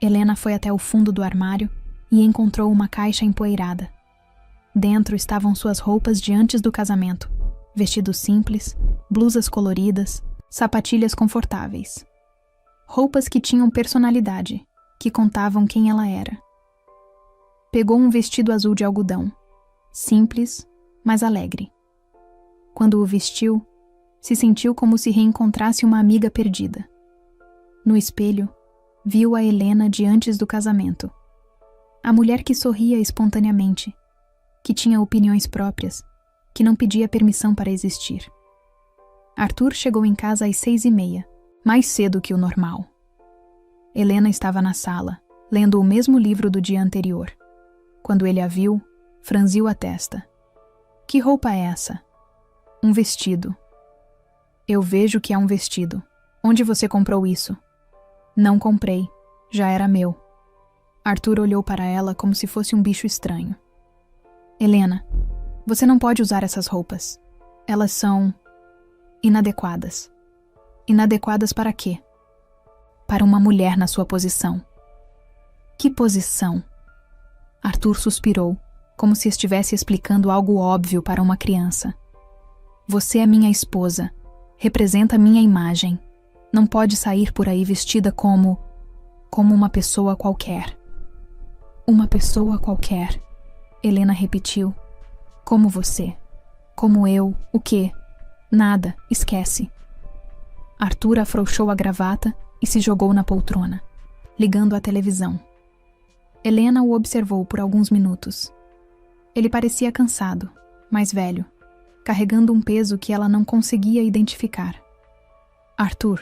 Helena foi até o fundo do armário e encontrou uma caixa empoeirada. Dentro estavam suas roupas de antes do casamento, vestidos simples, blusas coloridas, sapatilhas confortáveis. Roupas que tinham personalidade, que contavam quem ela era. Pegou um vestido azul de algodão, simples, mas alegre. Quando o vestiu, Se sentiu como se reencontrasse uma amiga perdida. No espelho, viu a Helena de antes do casamento. A mulher que sorria espontaneamente, que tinha opiniões próprias, que não pedia permissão para existir. Arthur chegou em casa às 6h30, mais cedo que o normal. Helena estava na sala, lendo o mesmo livro do dia anterior. Quando ele a viu, franziu a testa. Que roupa é essa? Um vestido. Eu vejo que é um vestido. Onde você comprou isso? Não comprei. Já era meu. Arthur olhou para ela como se fosse um bicho estranho. Helena, você não pode usar essas roupas. Elas são inadequadas. Inadequadas para quê? Para uma mulher na sua posição. Que posição? Arthur suspirou, como se estivesse explicando algo óbvio para uma criança. Você é minha esposa. Representa minha imagem. Não pode sair por aí vestida como uma pessoa qualquer. Uma pessoa qualquer. Helena repetiu. Como você. Como eu. O quê? Nada. Esquece. Arthur afrouxou a gravata e se jogou na poltrona, ligando a televisão. Helena o observou por alguns minutos. Ele parecia cansado, mais velho, carregando um peso que ela não conseguia identificar. Arthur,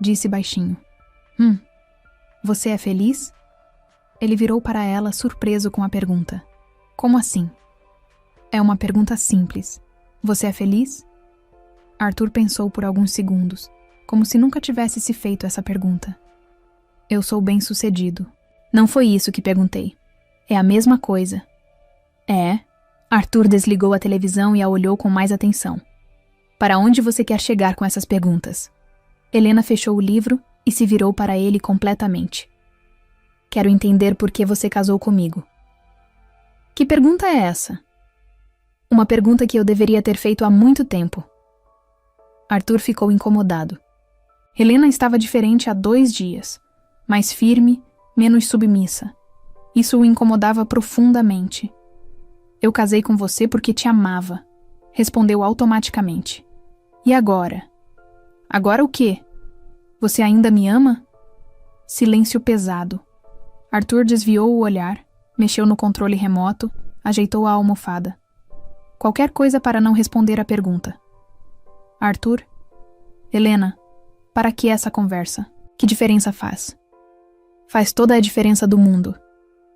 disse baixinho. Você é feliz? Ele virou para ela surpreso com a pergunta. Como assim? É uma pergunta simples. Você é feliz? Arthur pensou por alguns segundos, como se nunca tivesse se feito essa pergunta. Eu sou bem-sucedido. Não foi isso que perguntei. É a mesma coisa. É? Arthur desligou a televisão e a olhou com mais atenção. Para onde você quer chegar com essas perguntas? Helena fechou o livro e se virou para ele completamente. Quero entender por que você casou comigo. Que pergunta é essa? Uma pergunta que eu deveria ter feito há muito tempo. Arthur ficou incomodado. Helena estava diferente há 2 dias, mais firme, menos submissa. Isso o incomodava profundamente. Eu casei com você porque te amava, respondeu automaticamente. E agora? Agora o quê? Você ainda me ama? Silêncio pesado. Arthur desviou o olhar, mexeu no controle remoto, ajeitou a almofada. Qualquer coisa para não responder à pergunta. Arthur? Helena, para que essa conversa? Que diferença faz? Faz toda a diferença do mundo.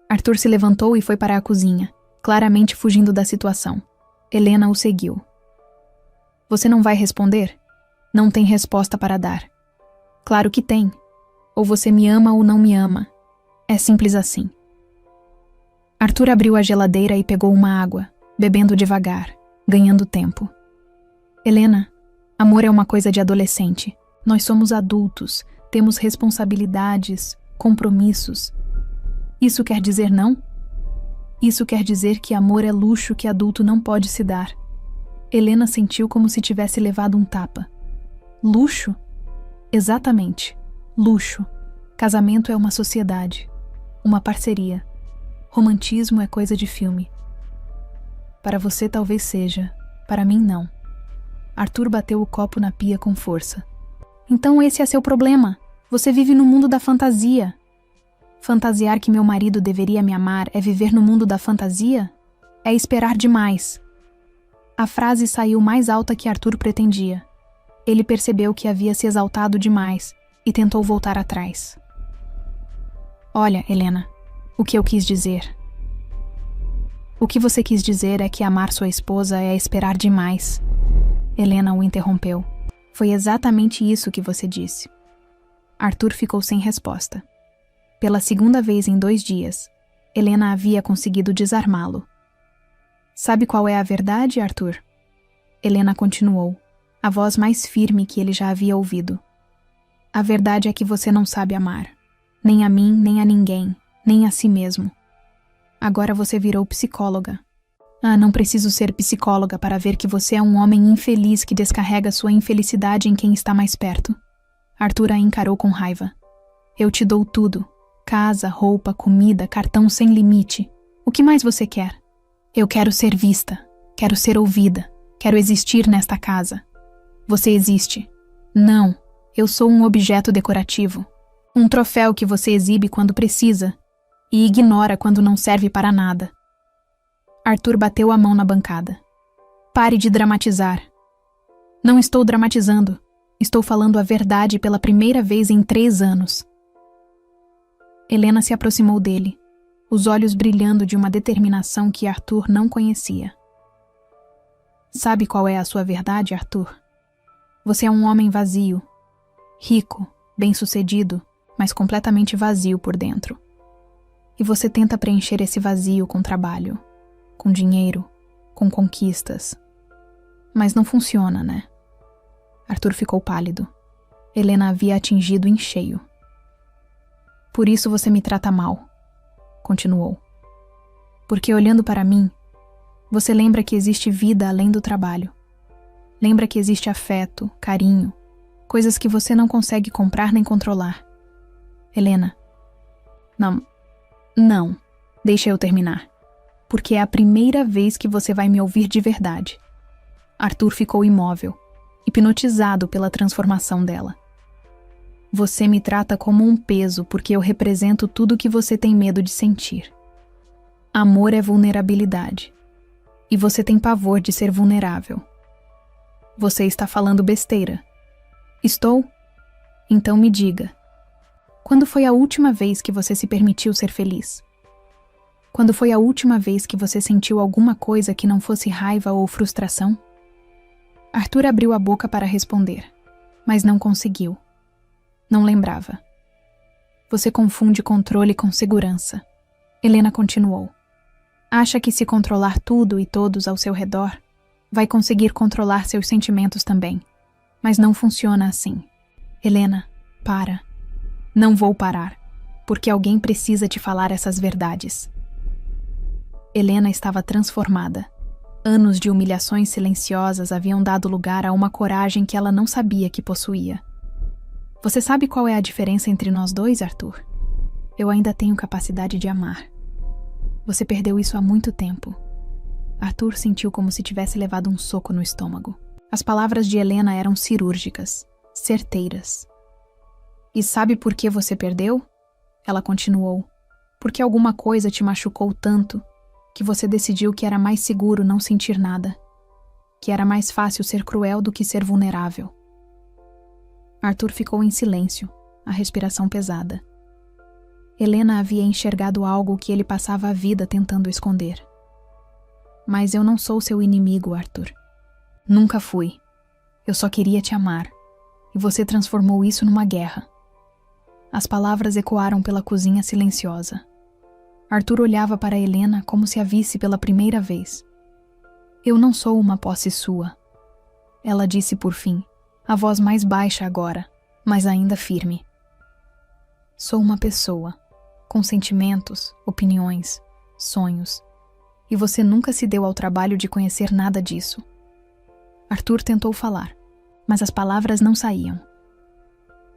Arthur se levantou e foi para a cozinha, claramente fugindo da situação. Helena o seguiu. Você não vai responder? Não tem resposta para dar. Claro que tem. Ou você me ama ou não me ama. É simples assim. Arthur abriu a geladeira e pegou uma água, bebendo devagar, ganhando tempo. Helena, amor é uma coisa de adolescente. Nós somos adultos, temos responsabilidades, compromissos. Isso quer dizer não? Isso quer dizer que amor é luxo que adulto não pode se dar. Helena sentiu como se tivesse levado um tapa. Luxo? Exatamente. Luxo. Casamento é uma sociedade. Uma parceria. Romantismo é coisa de filme. Para você talvez seja, para mim não. Arthur bateu o copo na pia com força. Então esse é seu problema. Você vive no mundo da fantasia. Fantasiar que meu marido deveria me amar é viver no mundo da fantasia? É esperar demais. A frase saiu mais alta que Arthur pretendia. Ele percebeu que havia se exaltado demais e tentou voltar atrás. Olha, Helena, o que eu quis dizer. O que você quis dizer é que amar sua esposa é esperar demais. Helena o interrompeu. Foi exatamente isso que você disse. Arthur ficou sem resposta. Pela segunda vez em 2 dias, Helena havia conseguido desarmá-lo. Sabe qual é a verdade, Arthur? Helena continuou, a voz mais firme que ele já havia ouvido. A verdade é que você não sabe amar. Nem a mim, nem a ninguém, nem a si mesmo. Agora você virou psicóloga. Não preciso ser psicóloga para ver que você é um homem infeliz que descarrega sua infelicidade em quem está mais perto. Arthur a encarou com raiva. Eu te dou tudo. Casa, roupa, comida, cartão sem limite. O que mais você quer? Eu quero ser vista. Quero ser ouvida. Quero existir nesta casa. Você existe. Não, eu sou um objeto decorativo. Um troféu que você exibe quando precisa e ignora quando não serve para nada. Arthur bateu a mão na bancada. Pare de dramatizar. Não estou dramatizando. Estou falando a verdade pela primeira vez em 3 anos. Helena se aproximou dele, os olhos brilhando de uma determinação que Arthur não conhecia. Sabe qual é a sua verdade, Arthur? Você é um homem vazio, rico, bem-sucedido, mas completamente vazio por dentro. E você tenta preencher esse vazio com trabalho, com dinheiro, com conquistas. Mas não funciona, né? Arthur ficou pálido. Helena havia atingido em cheio. Por isso você me trata mal, continuou. Porque olhando para mim, você lembra que existe vida além do trabalho. Lembra que existe afeto, carinho, coisas que você não consegue comprar nem controlar. Helena, não, deixa eu terminar. Porque é a primeira vez que você vai me ouvir de verdade. Arthur ficou imóvel, hipnotizado pela transformação dela. Você me trata como um peso porque eu represento tudo que você tem medo de sentir. Amor é vulnerabilidade. E você tem pavor de ser vulnerável. Você está falando besteira. Estou? Então me diga. Quando foi a última vez que você se permitiu ser feliz? Quando foi a última vez que você sentiu alguma coisa que não fosse raiva ou frustração? Arthur abriu a boca para responder, mas não conseguiu. Não lembrava. Você confunde controle com segurança. Helena continuou. Acha que se controlar tudo e todos ao seu redor, vai conseguir controlar seus sentimentos também. Mas não funciona assim. Helena, para. Não vou parar, porque alguém precisa te falar essas verdades. Helena estava transformada. Anos de humilhações silenciosas haviam dado lugar a uma coragem que ela não sabia que possuía. Você sabe qual é a diferença entre nós dois, Arthur? Eu ainda tenho capacidade de amar. Você perdeu isso há muito tempo. Arthur sentiu como se tivesse levado um soco no estômago. As palavras de Helena eram cirúrgicas, certeiras. E sabe por que você perdeu? Ela continuou. Porque alguma coisa te machucou tanto que você decidiu que era mais seguro não sentir nada. Que era mais fácil ser cruel do que ser vulnerável. Arthur ficou em silêncio, a respiração pesada. Helena havia enxergado algo que ele passava a vida tentando esconder. Mas eu não sou seu inimigo, Arthur. Nunca fui. Eu só queria te amar. E você transformou isso numa guerra. As palavras ecoaram pela cozinha silenciosa. Arthur olhava para Helena como se a visse pela primeira vez. Eu não sou uma posse sua. Ela disse por fim, a voz mais baixa agora, mas ainda firme. Sou uma pessoa, com sentimentos, opiniões, sonhos. E você nunca se deu ao trabalho de conhecer nada disso. Arthur tentou falar, mas as palavras não saíam.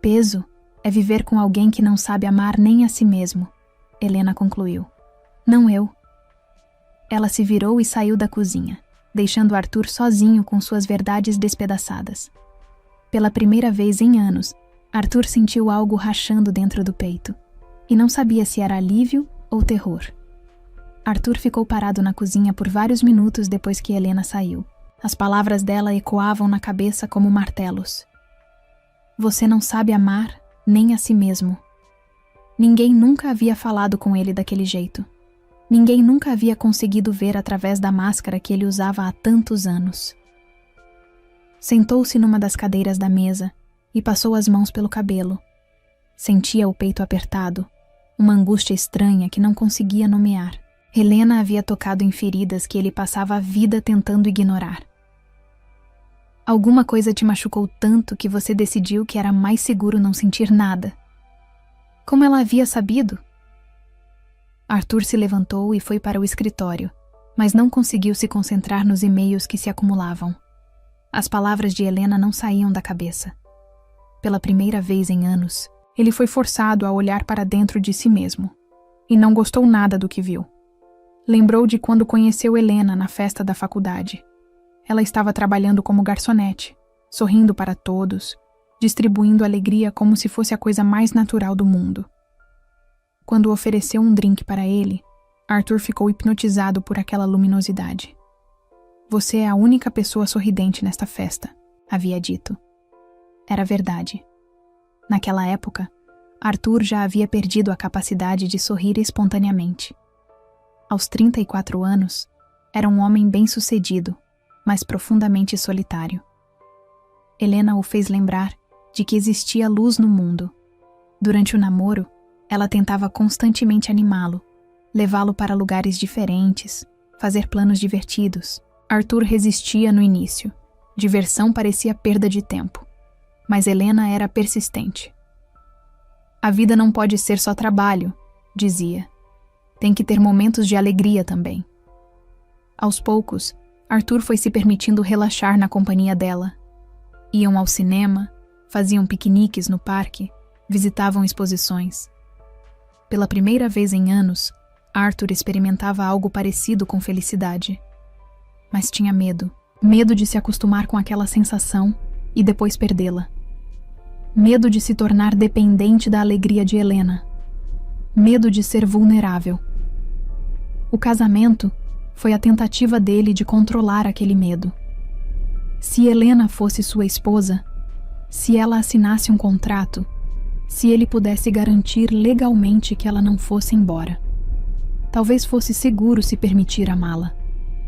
Peso é viver com alguém que não sabe amar nem a si mesmo, Helena concluiu. Não eu. Ela se virou e saiu da cozinha, deixando Arthur sozinho com suas verdades despedaçadas. Pela primeira vez em anos, Arthur sentiu algo rachando dentro do peito, e não sabia se era alívio ou terror. Arthur ficou parado na cozinha por vários minutos depois que Helena saiu. As palavras dela ecoavam na cabeça como martelos. Você não sabe amar nem a si mesmo. Ninguém nunca havia falado com ele daquele jeito. Ninguém nunca havia conseguido ver através da máscara que ele usava há tantos anos. Sentou-se numa das cadeiras da mesa e passou as mãos pelo cabelo. Sentia o peito apertado, uma angústia estranha que não conseguia nomear. Helena havia tocado em feridas que ele passava a vida tentando ignorar. Alguma coisa te machucou tanto que você decidiu que era mais seguro não sentir nada. Como ela havia sabido? Arthur se levantou e foi para o escritório, mas não conseguiu se concentrar nos e-mails que se acumulavam. As palavras de Helena não saíam da cabeça. Pela primeira vez em anos, ele foi forçado a olhar para dentro de si mesmo, e não gostou nada do que viu. Lembrou de quando conheceu Helena na festa da faculdade. Ela estava trabalhando como garçonete, sorrindo para todos, distribuindo alegria como se fosse a coisa mais natural do mundo. Quando ofereceu um drink para ele, Arthur ficou hipnotizado por aquela luminosidade. Você é a única pessoa sorridente nesta festa, havia dito. Era verdade. Naquela época, Arthur já havia perdido a capacidade de sorrir espontaneamente. Aos 34 anos, era um homem bem-sucedido, mas profundamente solitário. Helena o fez lembrar de que existia luz no mundo. Durante o namoro, ela tentava constantemente animá-lo, levá-lo para lugares diferentes, fazer planos divertidos. Arthur resistia no início. Diversão parecia perda de tempo. Mas Helena era persistente. A vida não pode ser só trabalho, dizia. Tem que ter momentos de alegria também. Aos poucos, Arthur foi se permitindo relaxar na companhia dela. Iam ao cinema, faziam piqueniques no parque, visitavam exposições. Pela primeira vez em anos, Arthur experimentava algo parecido com felicidade. Mas tinha medo. Medo de se acostumar com aquela sensação e depois perdê-la. Medo de se tornar dependente da alegria de Helena. Medo de ser vulnerável. O casamento foi a tentativa dele de controlar aquele medo. Se Helena fosse sua esposa, se ela assinasse um contrato, se ele pudesse garantir legalmente que ela não fosse embora. Talvez fosse seguro se permitir amá-la,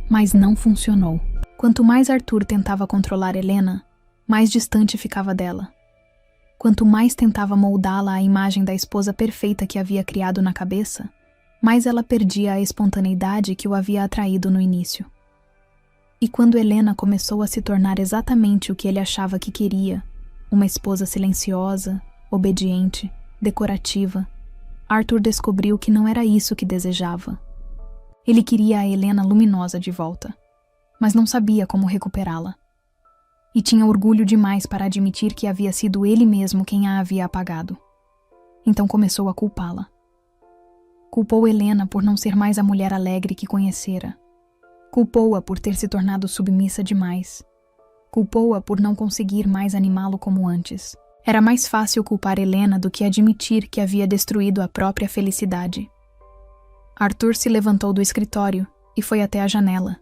mas não funcionou. Quanto mais Arthur tentava controlar Helena, mais distante ficava dela. Quanto mais tentava moldá-la à imagem da esposa perfeita que havia criado na cabeça, mais ela perdia a espontaneidade que o havia atraído no início. E quando Helena começou a se tornar exatamente o que ele achava que queria, uma esposa silenciosa, obediente, decorativa, Arthur descobriu que não era isso que desejava. Ele queria a Helena luminosa de volta, mas não sabia como recuperá-la. E tinha orgulho demais para admitir que havia sido ele mesmo quem a havia apagado. Então começou a culpá-la. Culpou Helena por não ser mais a mulher alegre que conhecera. Culpou-a por ter se tornado submissa demais. Culpou-a por não conseguir mais animá-lo como antes. Era mais fácil culpar Helena do que admitir que havia destruído a própria felicidade. Arthur se levantou do escritório e foi até a janela.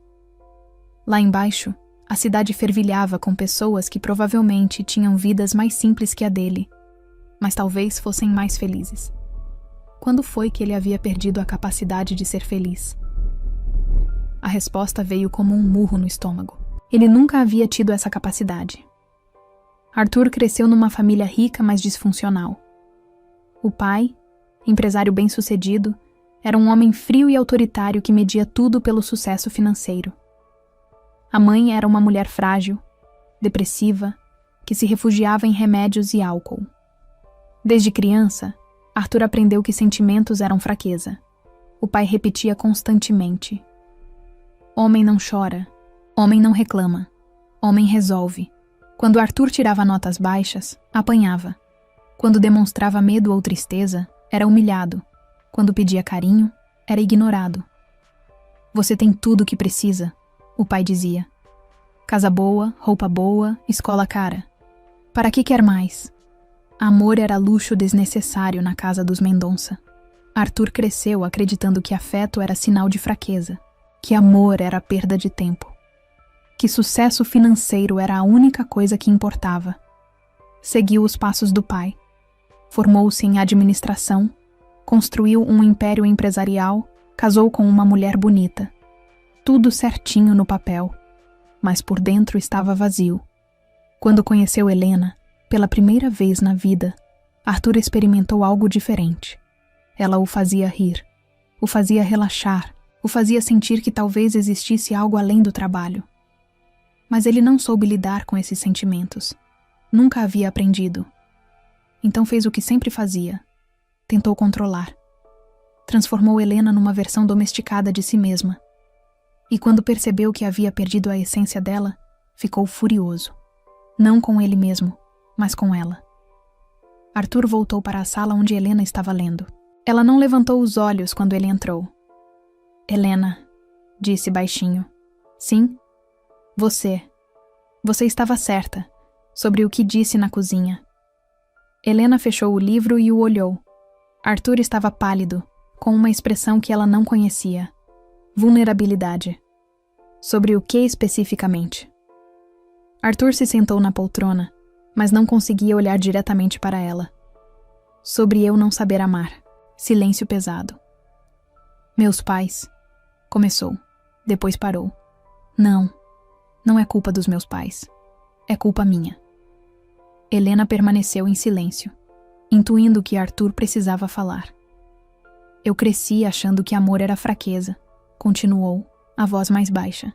Lá embaixo, a cidade fervilhava com pessoas que provavelmente tinham vidas mais simples que a dele, mas talvez fossem mais felizes. Quando foi que ele havia perdido a capacidade de ser feliz? A resposta veio como um murro no estômago. Ele nunca havia tido essa capacidade. Arthur cresceu numa família rica, mas disfuncional. O pai, empresário bem-sucedido, era um homem frio e autoritário que media tudo pelo sucesso financeiro. A mãe era uma mulher frágil, depressiva, que se refugiava em remédios e álcool. Desde criança, Arthur aprendeu que sentimentos eram fraqueza. O pai repetia constantemente: homem não chora, homem não reclama, homem resolve. Quando Arthur tirava notas baixas, apanhava. Quando demonstrava medo ou tristeza, era humilhado. Quando pedia carinho, era ignorado. Você tem tudo o que precisa, o pai dizia. Casa boa, roupa boa, escola cara. Para que quer mais? Amor era luxo desnecessário na casa dos Mendonça. Arthur cresceu acreditando que afeto era sinal de fraqueza, que amor era perda de tempo, que sucesso financeiro era a única coisa que importava. Seguiu os passos do pai. Formou-se em administração, construiu um império empresarial, casou com uma mulher bonita. Tudo certinho no papel, mas por dentro estava vazio. Quando conheceu Helena, pela primeira vez na vida, Arthur experimentou algo diferente. Ela o fazia rir, o fazia relaxar, o fazia sentir que talvez existisse algo além do trabalho. Mas ele não soube lidar com esses sentimentos. Nunca havia aprendido. Então fez o que sempre fazia. Tentou controlar. Transformou Helena numa versão domesticada de si mesma. E quando percebeu que havia perdido a essência dela, ficou furioso. Não com ele mesmo, mas com ela. Arthur voltou para a sala onde Helena estava lendo. Ela não levantou os olhos quando ele entrou. Helena, disse baixinho. Sim? Você estava certa. sobre o que disse na cozinha. Helena fechou o livro e o olhou. Arthur estava pálido, com uma expressão que ela não conhecia. Vulnerabilidade. Sobre o que especificamente? Arthur se sentou na poltrona, mas não conseguia olhar diretamente para ela. Sobre eu não saber amar. Silêncio pesado. Meus pais. Começou. Depois parou. Não é culpa dos meus pais. É culpa minha. Helena permaneceu em silêncio, intuindo que Arthur precisava falar. Eu cresci achando que amor era fraqueza, continuou, a voz mais baixa.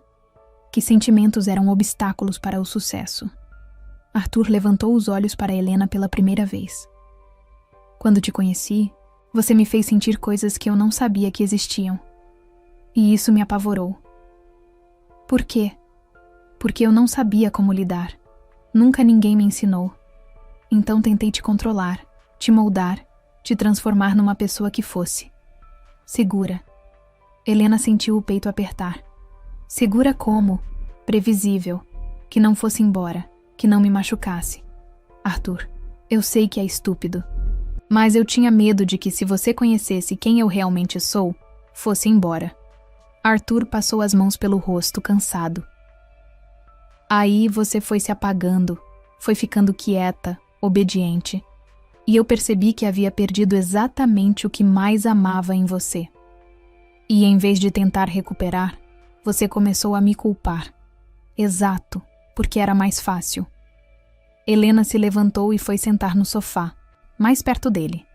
Que sentimentos eram obstáculos para o sucesso. Arthur levantou os olhos para Helena pela primeira vez. Quando te conheci, você me fez sentir coisas que eu não sabia que existiam. E isso me apavorou. Por quê? Porque eu não sabia como lidar. Nunca ninguém me ensinou. Então tentei te controlar, te moldar, te transformar numa pessoa que fosse. Segura. Helena sentiu o peito apertar. Segura como? Previsível. Que não fosse embora, que não me machucasse. Arthur, eu sei que é estúpido. Mas eu tinha medo de que se você conhecesse quem eu realmente sou, fosse embora. Arthur passou as mãos pelo rosto, cansado. Aí você foi se apagando, foi ficando quieta, obediente. E eu percebi que havia perdido exatamente o que mais amava em você. E em vez de tentar recuperar, você começou a me culpar. Exato, porque era mais fácil. Helena se levantou e foi sentar no sofá, mais perto dele.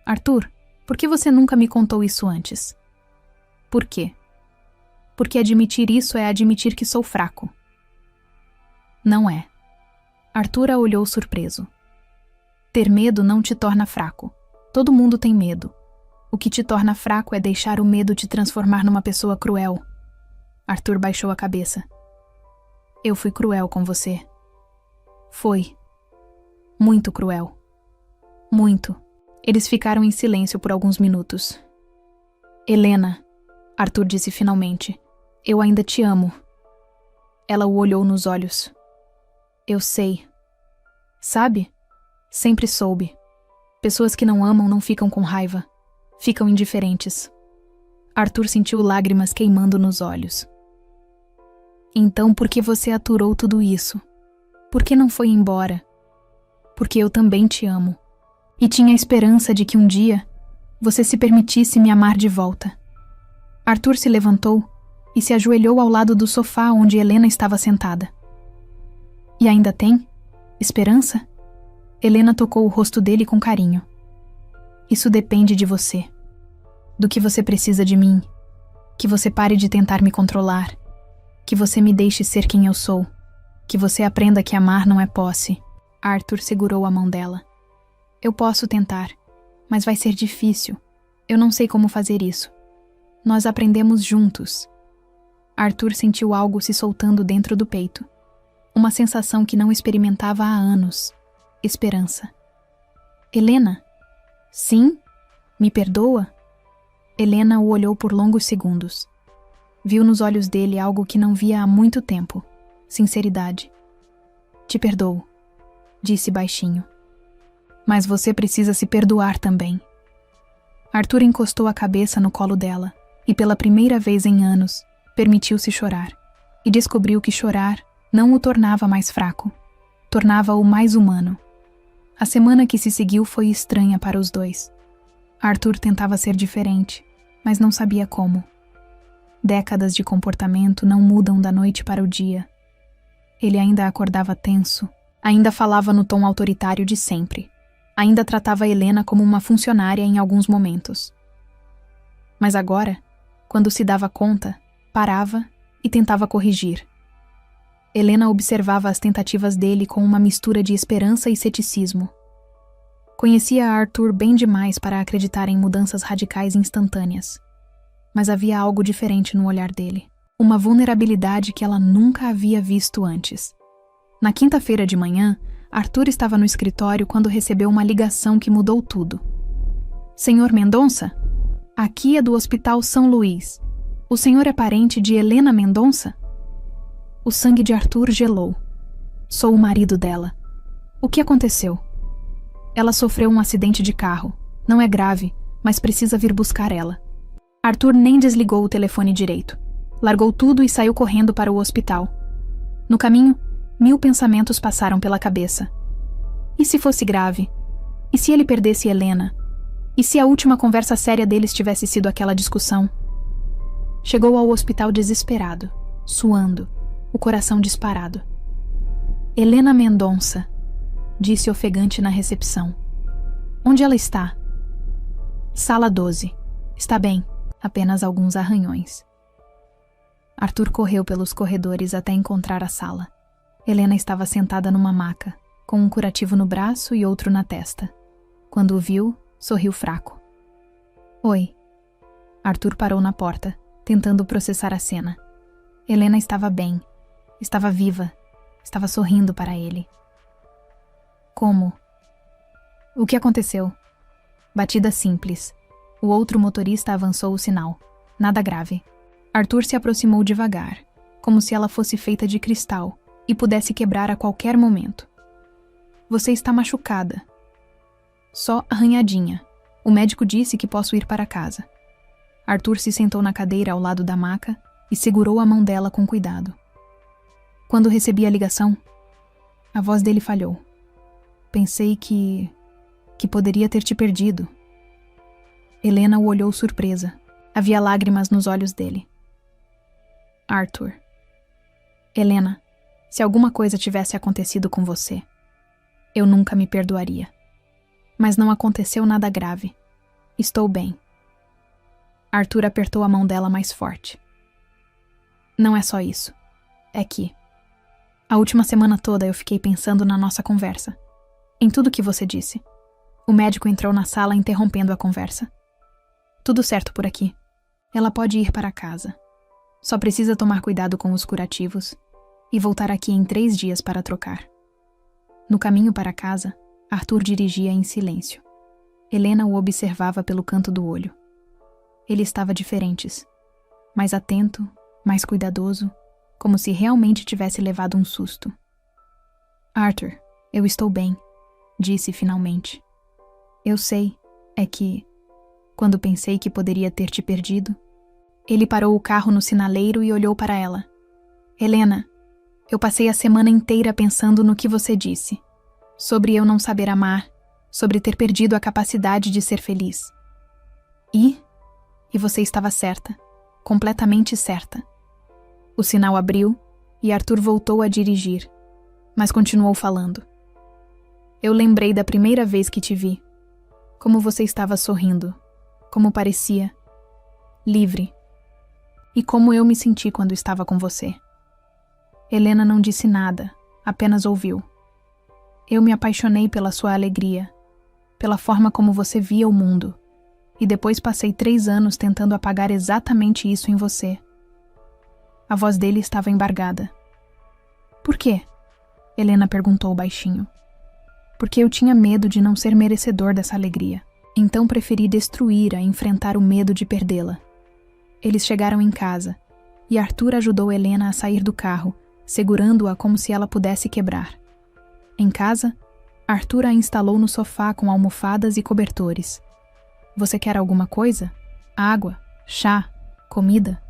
Arthur, por que você nunca me contou isso antes? Por quê? Porque admitir isso é admitir que sou fraco. Não é. Arthur a olhou surpreso. Ter medo não te torna fraco. Todo mundo tem medo. O que te torna fraco é deixar o medo te transformar numa pessoa cruel. Arthur baixou a cabeça. Eu fui cruel com você. Foi. Muito cruel. Muito. Eles ficaram em silêncio por alguns minutos. Helena, Arthur disse finalmente, eu ainda te amo. Ela o olhou nos olhos. Eu sei. Sabe? Sempre soube. Pessoas que não amam não ficam com raiva. Ficam indiferentes. Arthur sentiu lágrimas queimando nos olhos. Então por que você aturou tudo isso? Por que não foi embora? Porque eu também te amo. E tinha a esperança de que um dia você se permitisse me amar de volta. Arthur se levantou e se ajoelhou ao lado do sofá onde Helena estava sentada. E ainda tem? Esperança? Helena tocou o rosto dele com carinho. Isso depende de você. Do que você precisa de mim. Que você pare de tentar me controlar. Que você me deixe ser quem eu sou. Que você aprenda que amar não é posse. Arthur segurou a mão dela. Eu posso tentar, mas vai ser difícil. Eu não sei como fazer isso. Nós aprendemos juntos. Arthur sentiu algo se soltando dentro do peito. Uma sensação que não experimentava há anos. Esperança. Helena? Sim? Me perdoa? Helena o olhou por longos segundos. Viu nos olhos dele algo que não via há muito tempo. Sinceridade. Te perdoo, disse baixinho. Mas você precisa se perdoar também. Arthur encostou a cabeça no colo dela e pela primeira vez em anos permitiu-se chorar e descobriu que chorar não o tornava mais fraco, tornava-o mais humano. A semana que se seguiu foi estranha para os dois. Arthur tentava ser diferente, mas não sabia como. Décadas de comportamento não mudam da noite para o dia. Ele ainda acordava tenso, ainda falava no tom autoritário de sempre, ainda tratava Helena como uma funcionária em alguns momentos. Mas agora, quando se dava conta, parava e tentava corrigir. Helena observava as tentativas dele com uma mistura de esperança e ceticismo. Conhecia Arthur bem demais para acreditar em mudanças radicais instantâneas. Mas havia algo diferente no olhar dele. Uma vulnerabilidade que ela nunca havia visto antes. Na quinta-feira de manhã, Arthur estava no escritório quando recebeu uma ligação que mudou tudo. Senhor Mendonça? Aqui é do Hospital São Luís. O senhor é parente de Helena Mendonça? O sangue de Arthur gelou. Sou o marido dela. O que aconteceu? Ela sofreu um acidente de carro. Não é grave, mas precisa vir buscar ela. Arthur nem desligou o telefone direito. Largou tudo e saiu correndo para o hospital. No caminho, 1000 pensamentos passaram pela cabeça. E se fosse grave? E se ele perdesse Helena? E se a última conversa séria deles tivesse sido aquela discussão? Chegou ao hospital desesperado, suando, o coração disparado. Helena Mendonça, disse ofegante na recepção. Onde ela está? Sala 12. Está bem, apenas alguns arranhões. Arthur correu pelos corredores até encontrar a sala. Helena estava sentada numa maca, com um curativo no braço e outro na testa. Quando o viu, sorriu fraco. Oi. Arthur parou na porta, tentando processar a cena. Helena estava bem, estava viva, estava sorrindo para ele. Como? O que aconteceu? Batida simples. O outro motorista avançou o sinal. Nada grave. Arthur se aproximou devagar, como se ela fosse feita de cristal e pudesse quebrar a qualquer momento. Você está machucada. Só arranhadinha. O médico disse que posso ir para casa. Arthur se sentou na cadeira ao lado da maca e segurou a mão dela com cuidado. Quando recebi a ligação, a voz dele falhou. Pensei que poderia ter te perdido. Helena o olhou surpresa. Havia lágrimas nos olhos dele. Arthur. Helena, se alguma coisa tivesse acontecido com você, eu nunca me perdoaria. Mas não aconteceu nada grave. Estou bem. Arthur apertou a mão dela mais forte. Não é só isso. É que a última semana toda eu fiquei pensando na nossa conversa. Em tudo que você disse. O médico entrou na sala interrompendo a conversa. Tudo certo por aqui. Ela pode ir para casa. Só precisa tomar cuidado com os curativos e voltar aqui em 3 dias para trocar. No caminho para casa, Arthur dirigia em silêncio. Helena o observava pelo canto do olho. Ele estava diferente, mais atento, mais cuidadoso, como se realmente tivesse levado um susto. Arthur, eu estou bem, disse finalmente. Eu sei, é que, quando pensei que poderia ter te perdido, ele parou o carro no sinaleiro e olhou para ela. Helena, eu passei a semana inteira pensando no que você disse. Sobre eu não saber amar, sobre ter perdido a capacidade de ser feliz. E você estava certa, completamente certa. O sinal abriu e Arthur voltou a dirigir, mas continuou falando. Eu lembrei da primeira vez que te vi, como você estava sorrindo, como parecia, livre, e como eu me senti quando estava com você. Helena não disse nada, apenas ouviu. Eu me apaixonei pela sua alegria, pela forma como você via o mundo, e depois passei 3 anos tentando apagar exatamente isso em você. A voz dele estava embargada. Por quê? Helena perguntou baixinho. Porque eu tinha medo de não ser merecedor dessa alegria. Então preferi destruir a enfrentar o medo de perdê-la. Eles chegaram em casa, e Arthur ajudou Helena a sair do carro, segurando-a como se ela pudesse quebrar. Em casa, Arthur a instalou no sofá com almofadas e cobertores. Você quer alguma coisa? Água? Chá? Comida?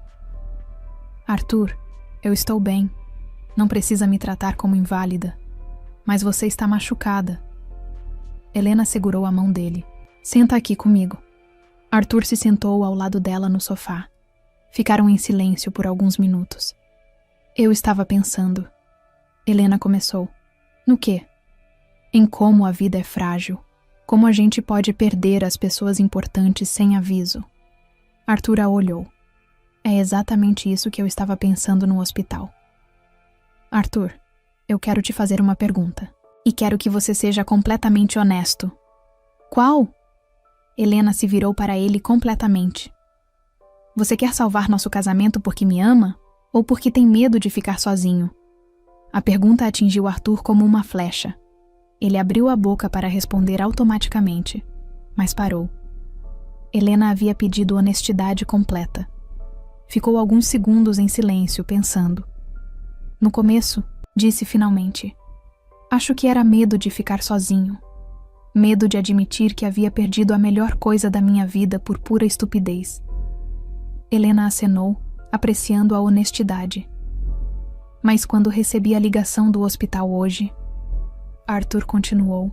Arthur, eu estou bem. Não precisa me tratar como inválida. Mas você está machucada. Helena segurou a mão dele. Senta aqui comigo. Arthur se sentou ao lado dela no sofá. Ficaram em silêncio por alguns minutos. Eu estava pensando. Helena começou. No quê? Em como a vida é frágil. Como a gente pode perder as pessoas importantes sem aviso. Arthur a olhou. É exatamente isso que eu estava pensando no hospital. Arthur, eu quero te fazer uma pergunta. E quero que você seja completamente honesto. Qual? Helena se virou para ele completamente. Você quer salvar nosso casamento porque me ama? Ou porque tem medo de ficar sozinho? A pergunta atingiu Arthur como uma flecha. Ele abriu a boca para responder automaticamente, mas parou. Helena havia pedido honestidade completa. Ficou alguns segundos em silêncio, pensando. No começo, disse finalmente, Acho que era medo de ficar sozinho. Medo de admitir que havia perdido a melhor coisa da minha vida por pura estupidez. Helena acenou, apreciando a honestidade. Mas quando recebi a ligação do hospital hoje, Arthur continuou.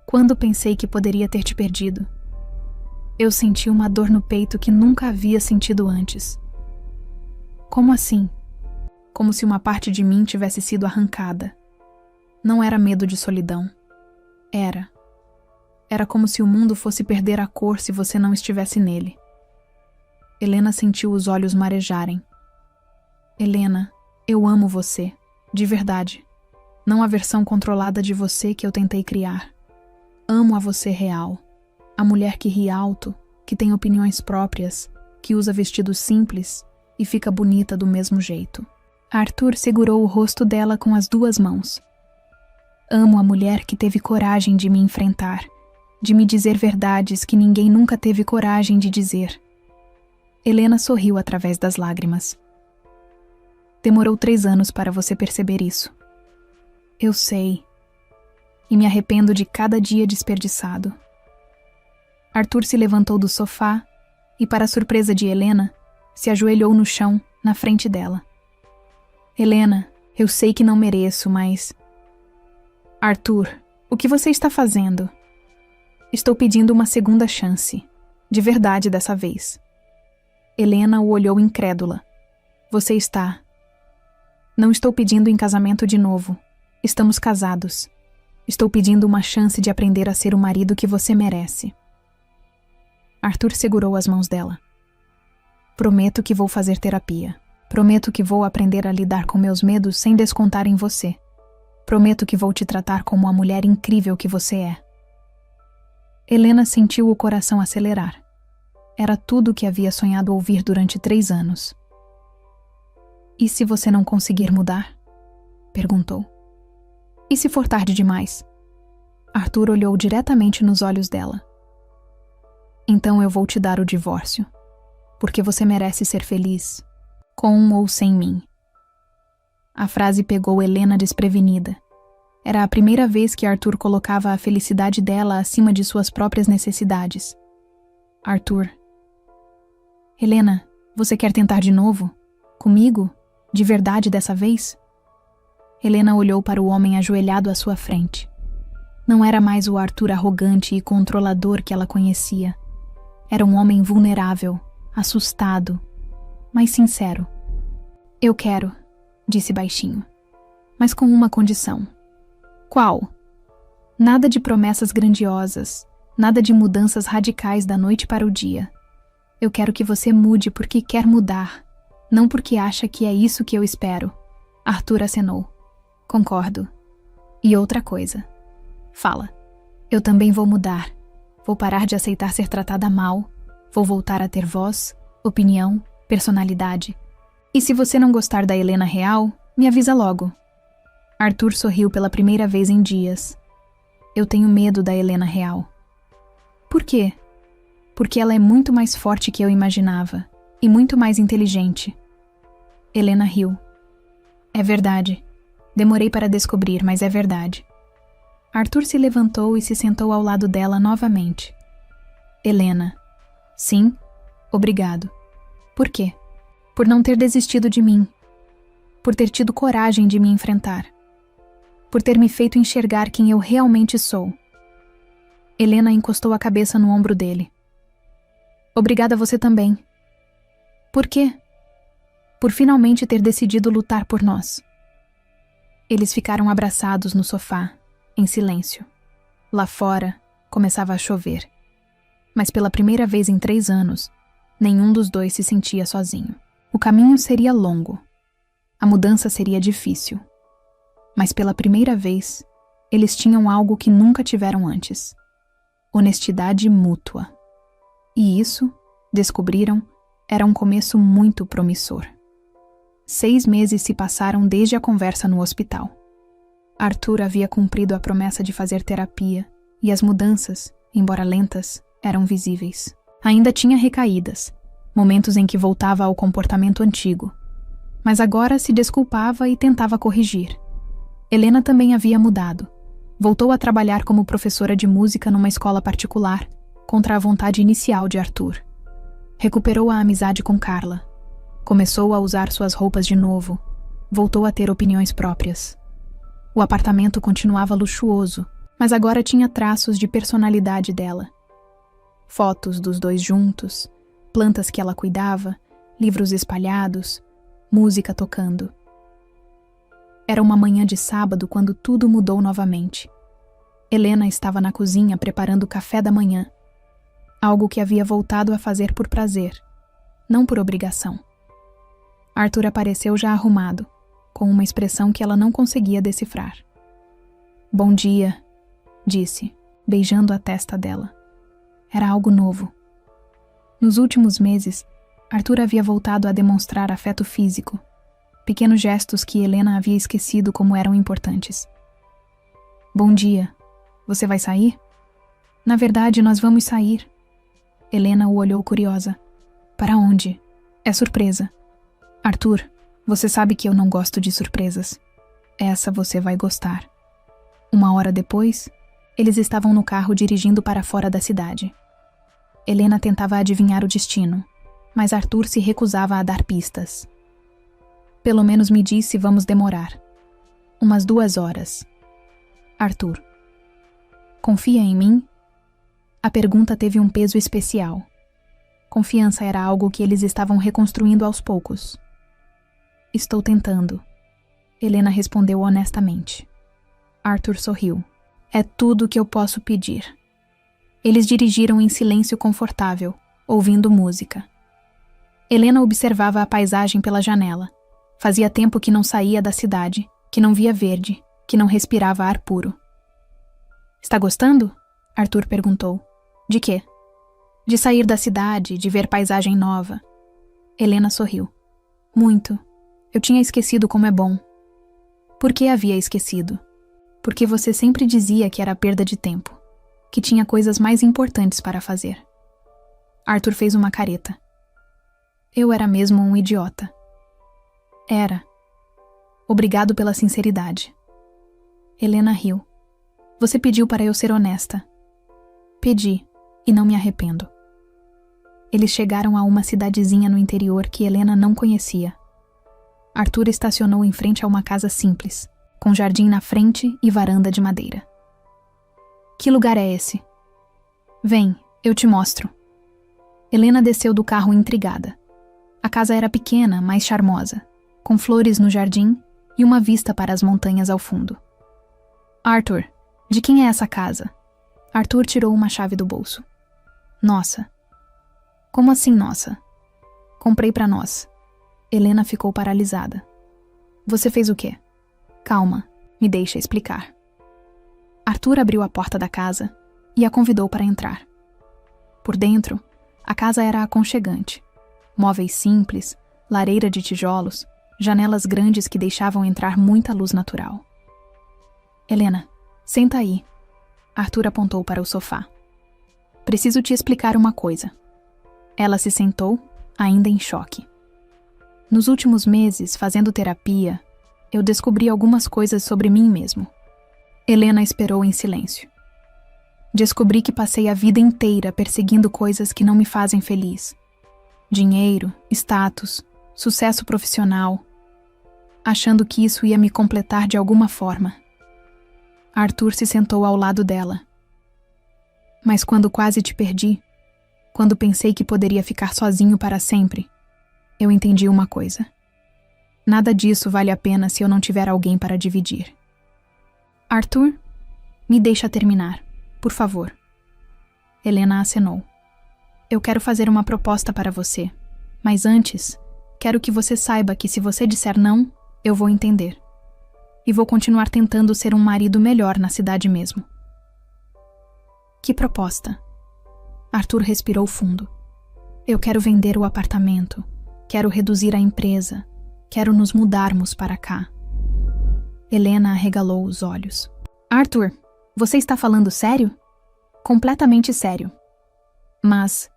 Quando pensei que poderia ter te perdido, eu senti uma dor no peito que nunca havia sentido antes. Como assim? Como se uma parte de mim tivesse sido arrancada. Não era medo de solidão. Era como se o mundo fosse perder a cor se você não estivesse nele. Helena sentiu os olhos marejarem. Helena, eu amo você, de verdade. Não a versão controlada de você que eu tentei criar. Amo a você real. A mulher que ri alto, que tem opiniões próprias, que usa vestidos simples e fica bonita do mesmo jeito. Arthur segurou o rosto dela com as 2 mãos. Amo a mulher que teve coragem de me enfrentar, de me dizer verdades que ninguém nunca teve coragem de dizer. Helena sorriu através das lágrimas. Demorou 3 anos para você perceber isso. Eu sei. E me arrependo de cada dia desperdiçado. Arthur se levantou do sofá e, para a surpresa de Helena, se ajoelhou no chão, na frente dela. Helena, eu sei que não mereço, mas... Arthur, o que você está fazendo? Estou pedindo uma segunda chance. De verdade dessa vez. Helena o olhou incrédula. Você está... Não estou pedindo em casamento de novo. Estamos casados. Estou pedindo uma chance de aprender a ser o marido que você merece. Arthur segurou as mãos dela. Prometo que vou fazer terapia. Prometo que vou aprender a lidar com meus medos sem descontar em você. Prometo que vou te tratar como a mulher incrível que você é. Helena sentiu o coração acelerar. Era tudo o que havia sonhado ouvir durante 3 anos. E se você não conseguir mudar? Perguntou. E se for tarde demais? Arthur olhou diretamente nos olhos dela. Então eu vou te dar o divórcio, porque você merece ser feliz, com ou sem mim. A frase pegou Helena desprevenida. Era a primeira vez que Arthur colocava a felicidade dela acima de suas próprias necessidades. Arthur. Helena, você quer tentar de novo? Comigo? De verdade dessa vez? Helena olhou para o homem ajoelhado à sua frente. Não era mais o Arthur arrogante e controlador que ela conhecia. Era um homem vulnerável, assustado, mas sincero. Eu quero, disse baixinho, mas com uma condição. Qual? Nada de promessas grandiosas, nada de mudanças radicais da noite para o dia. Eu quero que você mude porque quer mudar, não porque acha que é isso que eu espero. Arthur acenou. Concordo. E outra coisa. Fala. Eu também vou mudar. Vou parar de aceitar ser tratada mal. Vou voltar a ter voz, opinião, personalidade. E se você não gostar da Helena real, me avisa logo. Arthur sorriu pela primeira vez em dias. Eu tenho medo da Helena real. Por quê? Porque ela é muito mais forte que eu imaginava e muito mais inteligente. Helena riu. É verdade. Demorei para descobrir, mas é verdade. Arthur se levantou e se sentou ao lado dela novamente. Helena. Sim, obrigado. Por quê? Por não ter desistido de mim. Por ter tido coragem de me enfrentar. Por ter me feito enxergar quem eu realmente sou. Helena encostou a cabeça no ombro dele. Obrigada a você também. Por quê? Por finalmente ter decidido lutar por nós. Eles ficaram abraçados no sofá, em silêncio. Lá fora, começava a chover. Mas pela primeira vez em 3 anos, nenhum dos dois se sentia sozinho. O caminho seria longo. A mudança seria difícil. Mas pela primeira vez, eles tinham algo que nunca tiveram antes. Honestidade mútua. E isso, descobriram, era um começo muito promissor. 6 meses se passaram desde a conversa no hospital. Arthur havia cumprido a promessa de fazer terapia, e as mudanças, embora lentas, eram visíveis. Ainda tinha recaídas, momentos em que voltava ao comportamento antigo, mas agora se desculpava e tentava corrigir. Helena também havia mudado. Voltou a trabalhar como professora de música numa escola particular, contra a vontade inicial de Arthur. Recuperou a amizade com Carla. Começou a usar suas roupas de novo. Voltou a ter opiniões próprias. O apartamento continuava luxuoso, mas agora tinha traços de personalidade dela. Fotos dos dois juntos, plantas que ela cuidava, livros espalhados, música tocando. Era uma manhã de sábado quando tudo mudou novamente. Helena estava na cozinha preparando o café da manhã, algo que havia voltado a fazer por prazer, não por obrigação. Arthur apareceu já arrumado, com uma expressão que ela não conseguia decifrar. "Bom dia", disse, beijando a testa dela. Era algo novo. Nos últimos meses, Arthur havia voltado a demonstrar afeto físico, pequenos gestos que Helena havia esquecido como eram importantes. "Bom dia. Você vai sair?" "Na verdade, nós vamos sair." Helena o olhou curiosa. "Para onde?" "É surpresa." "Arthur, você sabe que eu não gosto de surpresas. Essa você vai gostar." Uma hora depois, eles estavam no carro dirigindo para fora da cidade. Helena tentava adivinhar o destino, mas Arthur se recusava a dar pistas. "Pelo menos me diz se vamos demorar." "Umas 2 horas." "Arthur, confia em mim?" A pergunta teve um peso especial. Confiança era algo que eles estavam reconstruindo aos poucos. "Estou tentando." Helena respondeu honestamente. Arthur sorriu. "É tudo o que eu posso pedir." Eles dirigiram em silêncio confortável, ouvindo música. Helena observava a paisagem pela janela. Fazia tempo que não saía da cidade, que não via verde, que não respirava ar puro. "Está gostando?" Arthur perguntou. "De quê?" "De sair da cidade, de ver paisagem nova." Helena sorriu. "Muito. Eu tinha esquecido como é bom." "Por que havia esquecido?" "Porque você sempre dizia que era perda de tempo, que tinha coisas mais importantes para fazer." Arthur fez uma careta. "Eu era mesmo um idiota." "Era. Obrigado pela sinceridade." Helena riu. "Você pediu para eu ser honesta." "Pedi, e não me arrependo." Eles chegaram a uma cidadezinha no interior que Helena não conhecia. Arthur estacionou em frente a uma casa simples, com jardim na frente e varanda de madeira. "Que lugar é esse?" "Vem, eu te mostro." Helena desceu do carro intrigada. A casa era pequena, mas charmosa, com flores no jardim e uma vista para as montanhas ao fundo. "Arthur, de quem é essa casa?" Arthur tirou uma chave do bolso. "Nossa." "Como assim nossa?" "Comprei para nós." Helena ficou paralisada. "Você fez o quê?" "Calma, me deixa explicar." Arthur abriu a porta da casa e a convidou para entrar. Por dentro, a casa era aconchegante. Móveis simples, lareira de tijolos, janelas grandes que deixavam entrar muita luz natural. "Helena, senta aí." Arthur apontou para o sofá. "Preciso te explicar uma coisa." Ela se sentou, ainda em choque. "Nos últimos meses, fazendo terapia, eu descobri algumas coisas sobre mim mesmo." Helena esperou em silêncio. "Descobri que passei a vida inteira perseguindo coisas que não me fazem feliz. Dinheiro, status, sucesso profissional, achando que isso ia me completar de alguma forma." Arthur se sentou ao lado dela. "Mas quando quase te perdi, quando pensei que poderia ficar sozinho para sempre, eu entendi uma coisa. Nada disso vale a pena se eu não tiver alguém para dividir." "Arthur, me deixa terminar, por favor." Helena acenou. "Eu quero fazer uma proposta para você, mas antes, quero que você saiba que se você disser não, eu vou entender. E vou continuar tentando ser um marido melhor na cidade mesmo." "Que proposta?" Arthur respirou fundo. "Eu quero vender o apartamento, quero reduzir a empresa, quero nos mudarmos para cá." Helena arregalou os olhos. "Arthur, você está falando sério?" "Completamente sério." "Mas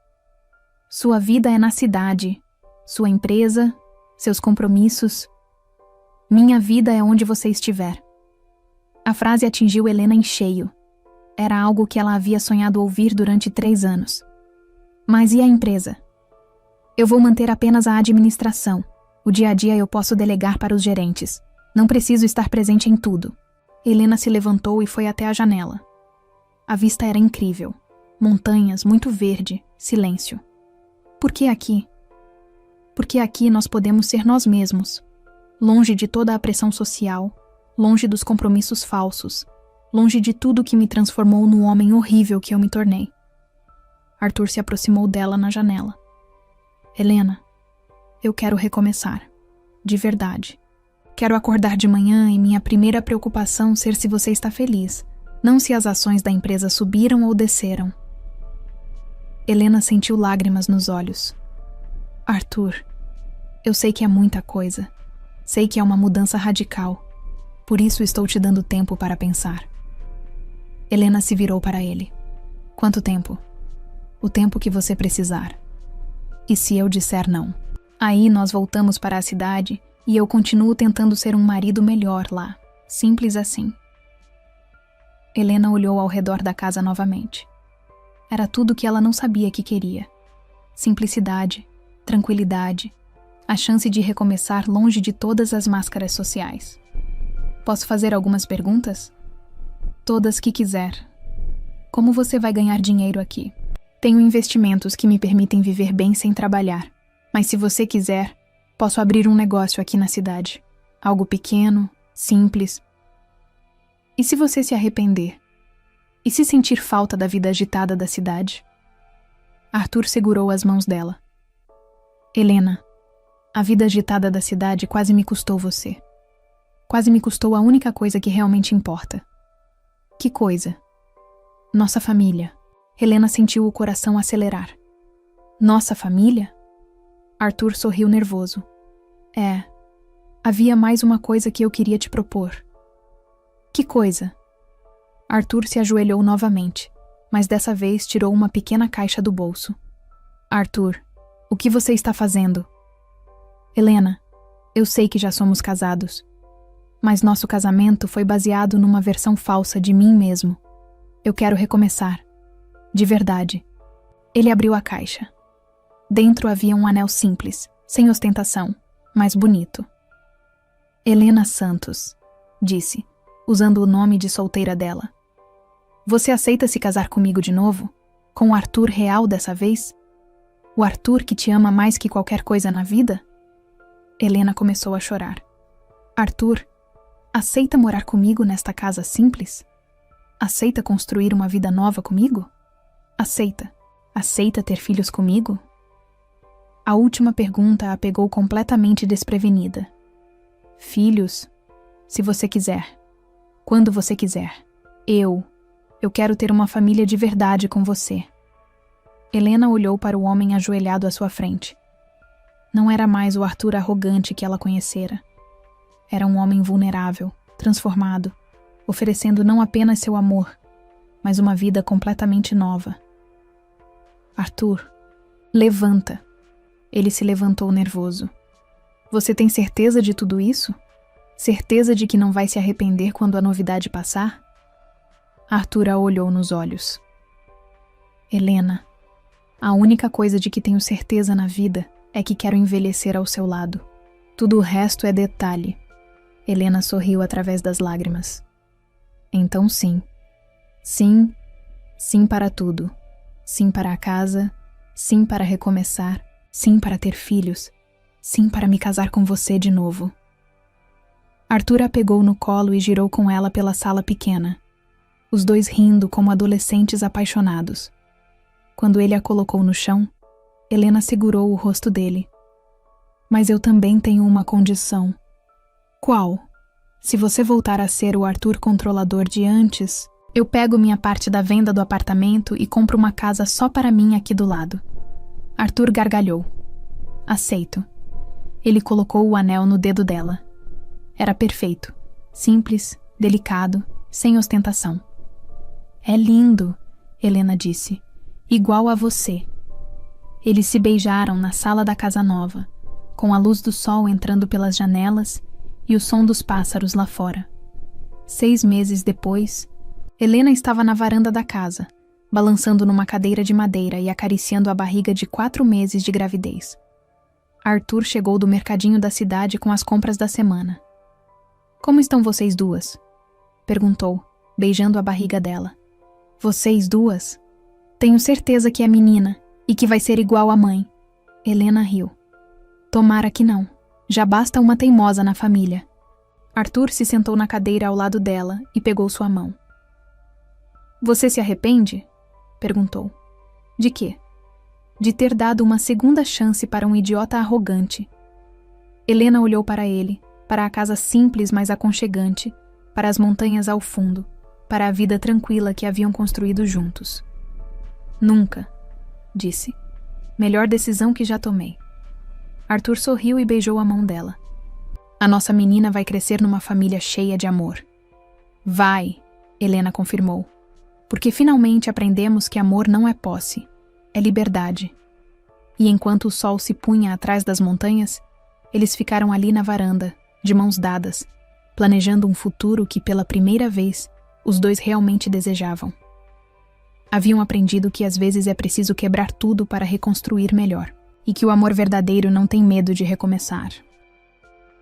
sua vida é na cidade, sua empresa, seus compromissos. Minha vida é onde você estiver." A frase atingiu Helena em cheio. Era algo que ela havia sonhado ouvir durante 3 anos. Mas e a empresa? Eu vou manter apenas a administração. O dia a dia eu posso delegar para os gerentes. Não preciso estar presente em tudo. Helena se levantou e foi até a janela. A vista era incrível. Montanhas, muito verde, silêncio. Por que aqui? Porque aqui nós podemos ser nós mesmos. Longe de toda a pressão social, longe dos compromissos falsos, longe de tudo que me transformou no homem horrível que eu me tornei. Arthur se aproximou dela na janela. Helena, eu quero recomeçar. De verdade. Quero acordar de manhã e minha primeira preocupação ser se você está feliz, não se as ações da empresa subiram ou desceram. Helena sentiu lágrimas nos olhos. Arthur, eu sei que é muita coisa. Sei que é uma mudança radical. Por isso estou te dando tempo para pensar. Helena se virou para ele. Quanto tempo? O tempo que você precisar. E se eu disser não? Aí nós voltamos para a cidade e eu continuo tentando ser um marido melhor lá. Simples assim. Helena olhou ao redor da casa novamente. Era tudo que ela não sabia que queria. Simplicidade, tranquilidade, a chance de recomeçar longe de todas as máscaras sociais. Posso fazer algumas perguntas? Todas que quiser. Como você vai ganhar dinheiro aqui? Tenho investimentos que me permitem viver bem sem trabalhar. Mas se você quiser, posso abrir um negócio aqui na cidade. Algo pequeno, simples. E se você se arrepender? E se sentir falta da vida agitada da cidade? Arthur segurou as mãos dela. Helena, a vida agitada da cidade quase me custou você. Quase me custou a única coisa que realmente importa. Que coisa? Nossa família. Helena sentiu o coração acelerar. Nossa família? Arthur sorriu nervoso. Havia mais uma coisa que eu queria te propor. Que coisa? Arthur se ajoelhou novamente, mas dessa vez tirou uma pequena caixa do bolso. Arthur, o que você está fazendo? Helena, eu sei que já somos casados, mas nosso casamento foi baseado numa versão falsa de mim mesmo. Eu quero recomeçar. De verdade. Ele abriu a caixa. Dentro havia um anel simples, sem ostentação, mas bonito. Helena Santos, disse, usando o nome de solteira dela. Você aceita se casar comigo de novo? Com o Arthur real dessa vez? O Arthur que te ama mais que qualquer coisa na vida? Helena começou a chorar. Arthur, aceita morar comigo nesta casa simples? Aceita construir uma vida nova comigo? Aceita. Aceita ter filhos comigo? A última pergunta a pegou completamente desprevenida. Filhos? Se você quiser. Quando você quiser. Eu quero ter uma família de verdade com você. Helena olhou para o homem ajoelhado à sua frente. Não era mais o Arthur arrogante que ela conhecera. Era um homem vulnerável, transformado, oferecendo não apenas seu amor, mas uma vida completamente nova. Arthur, levanta. Ele se levantou nervoso. Você tem certeza de tudo isso? Certeza de que não vai se arrepender quando a novidade passar? Arthur a olhou nos olhos. Helena, a única coisa de que tenho certeza na vida é que quero envelhecer ao seu lado. Tudo o resto é detalhe. Helena sorriu através das lágrimas. Então sim. Sim, sim para tudo. Sim para a casa, sim para recomeçar, sim para ter filhos, sim para me casar com você de novo. Arthur a pegou no colo e girou com ela pela sala pequena, os dois rindo como adolescentes apaixonados. Quando ele a colocou no chão, Helena segurou o rosto dele. Mas eu também tenho uma condição. Qual? Se você voltar a ser o Arthur controlador de antes, eu pego minha parte da venda do apartamento e compro uma casa só para mim aqui do lado. Arthur gargalhou. Aceito. Ele colocou o anel no dedo dela. Era perfeito, simples, delicado, sem ostentação. É lindo, Helena disse, igual a você. Eles se beijaram na sala da casa nova, com a luz do sol entrando pelas janelas e o som dos pássaros lá fora. 6 meses depois, Helena estava na varanda da casa, balançando numa cadeira de madeira e acariciando a barriga de 4 meses de gravidez. Arthur chegou do mercadinho da cidade com as compras da semana. "Como estão vocês duas?" perguntou, beijando a barriga dela. "Vocês duas? Tenho certeza que é menina e que vai ser igual à mãe." Helena riu. "Tomara que não. Já basta uma teimosa na família." Arthur se sentou na cadeira ao lado dela e pegou sua mão. "Você se arrepende?" perguntou. "De quê?" "De ter dado uma segunda chance para um idiota arrogante." Helena olhou para ele, para a casa simples mas aconchegante, para as montanhas ao fundo, para a vida tranquila que haviam construído juntos. "Nunca", disse. "Melhor decisão que já tomei." Arthur sorriu e beijou a mão dela. "A nossa menina vai crescer numa família cheia de amor." "Vai", Helena confirmou. "Porque finalmente aprendemos que amor não é posse, é liberdade." E enquanto o sol se punha atrás das montanhas, eles ficaram ali na varanda, de mãos dadas, planejando um futuro que, pela primeira vez, os dois realmente desejavam. Haviam aprendido que às vezes é preciso quebrar tudo para reconstruir melhor, e que o amor verdadeiro não tem medo de recomeçar.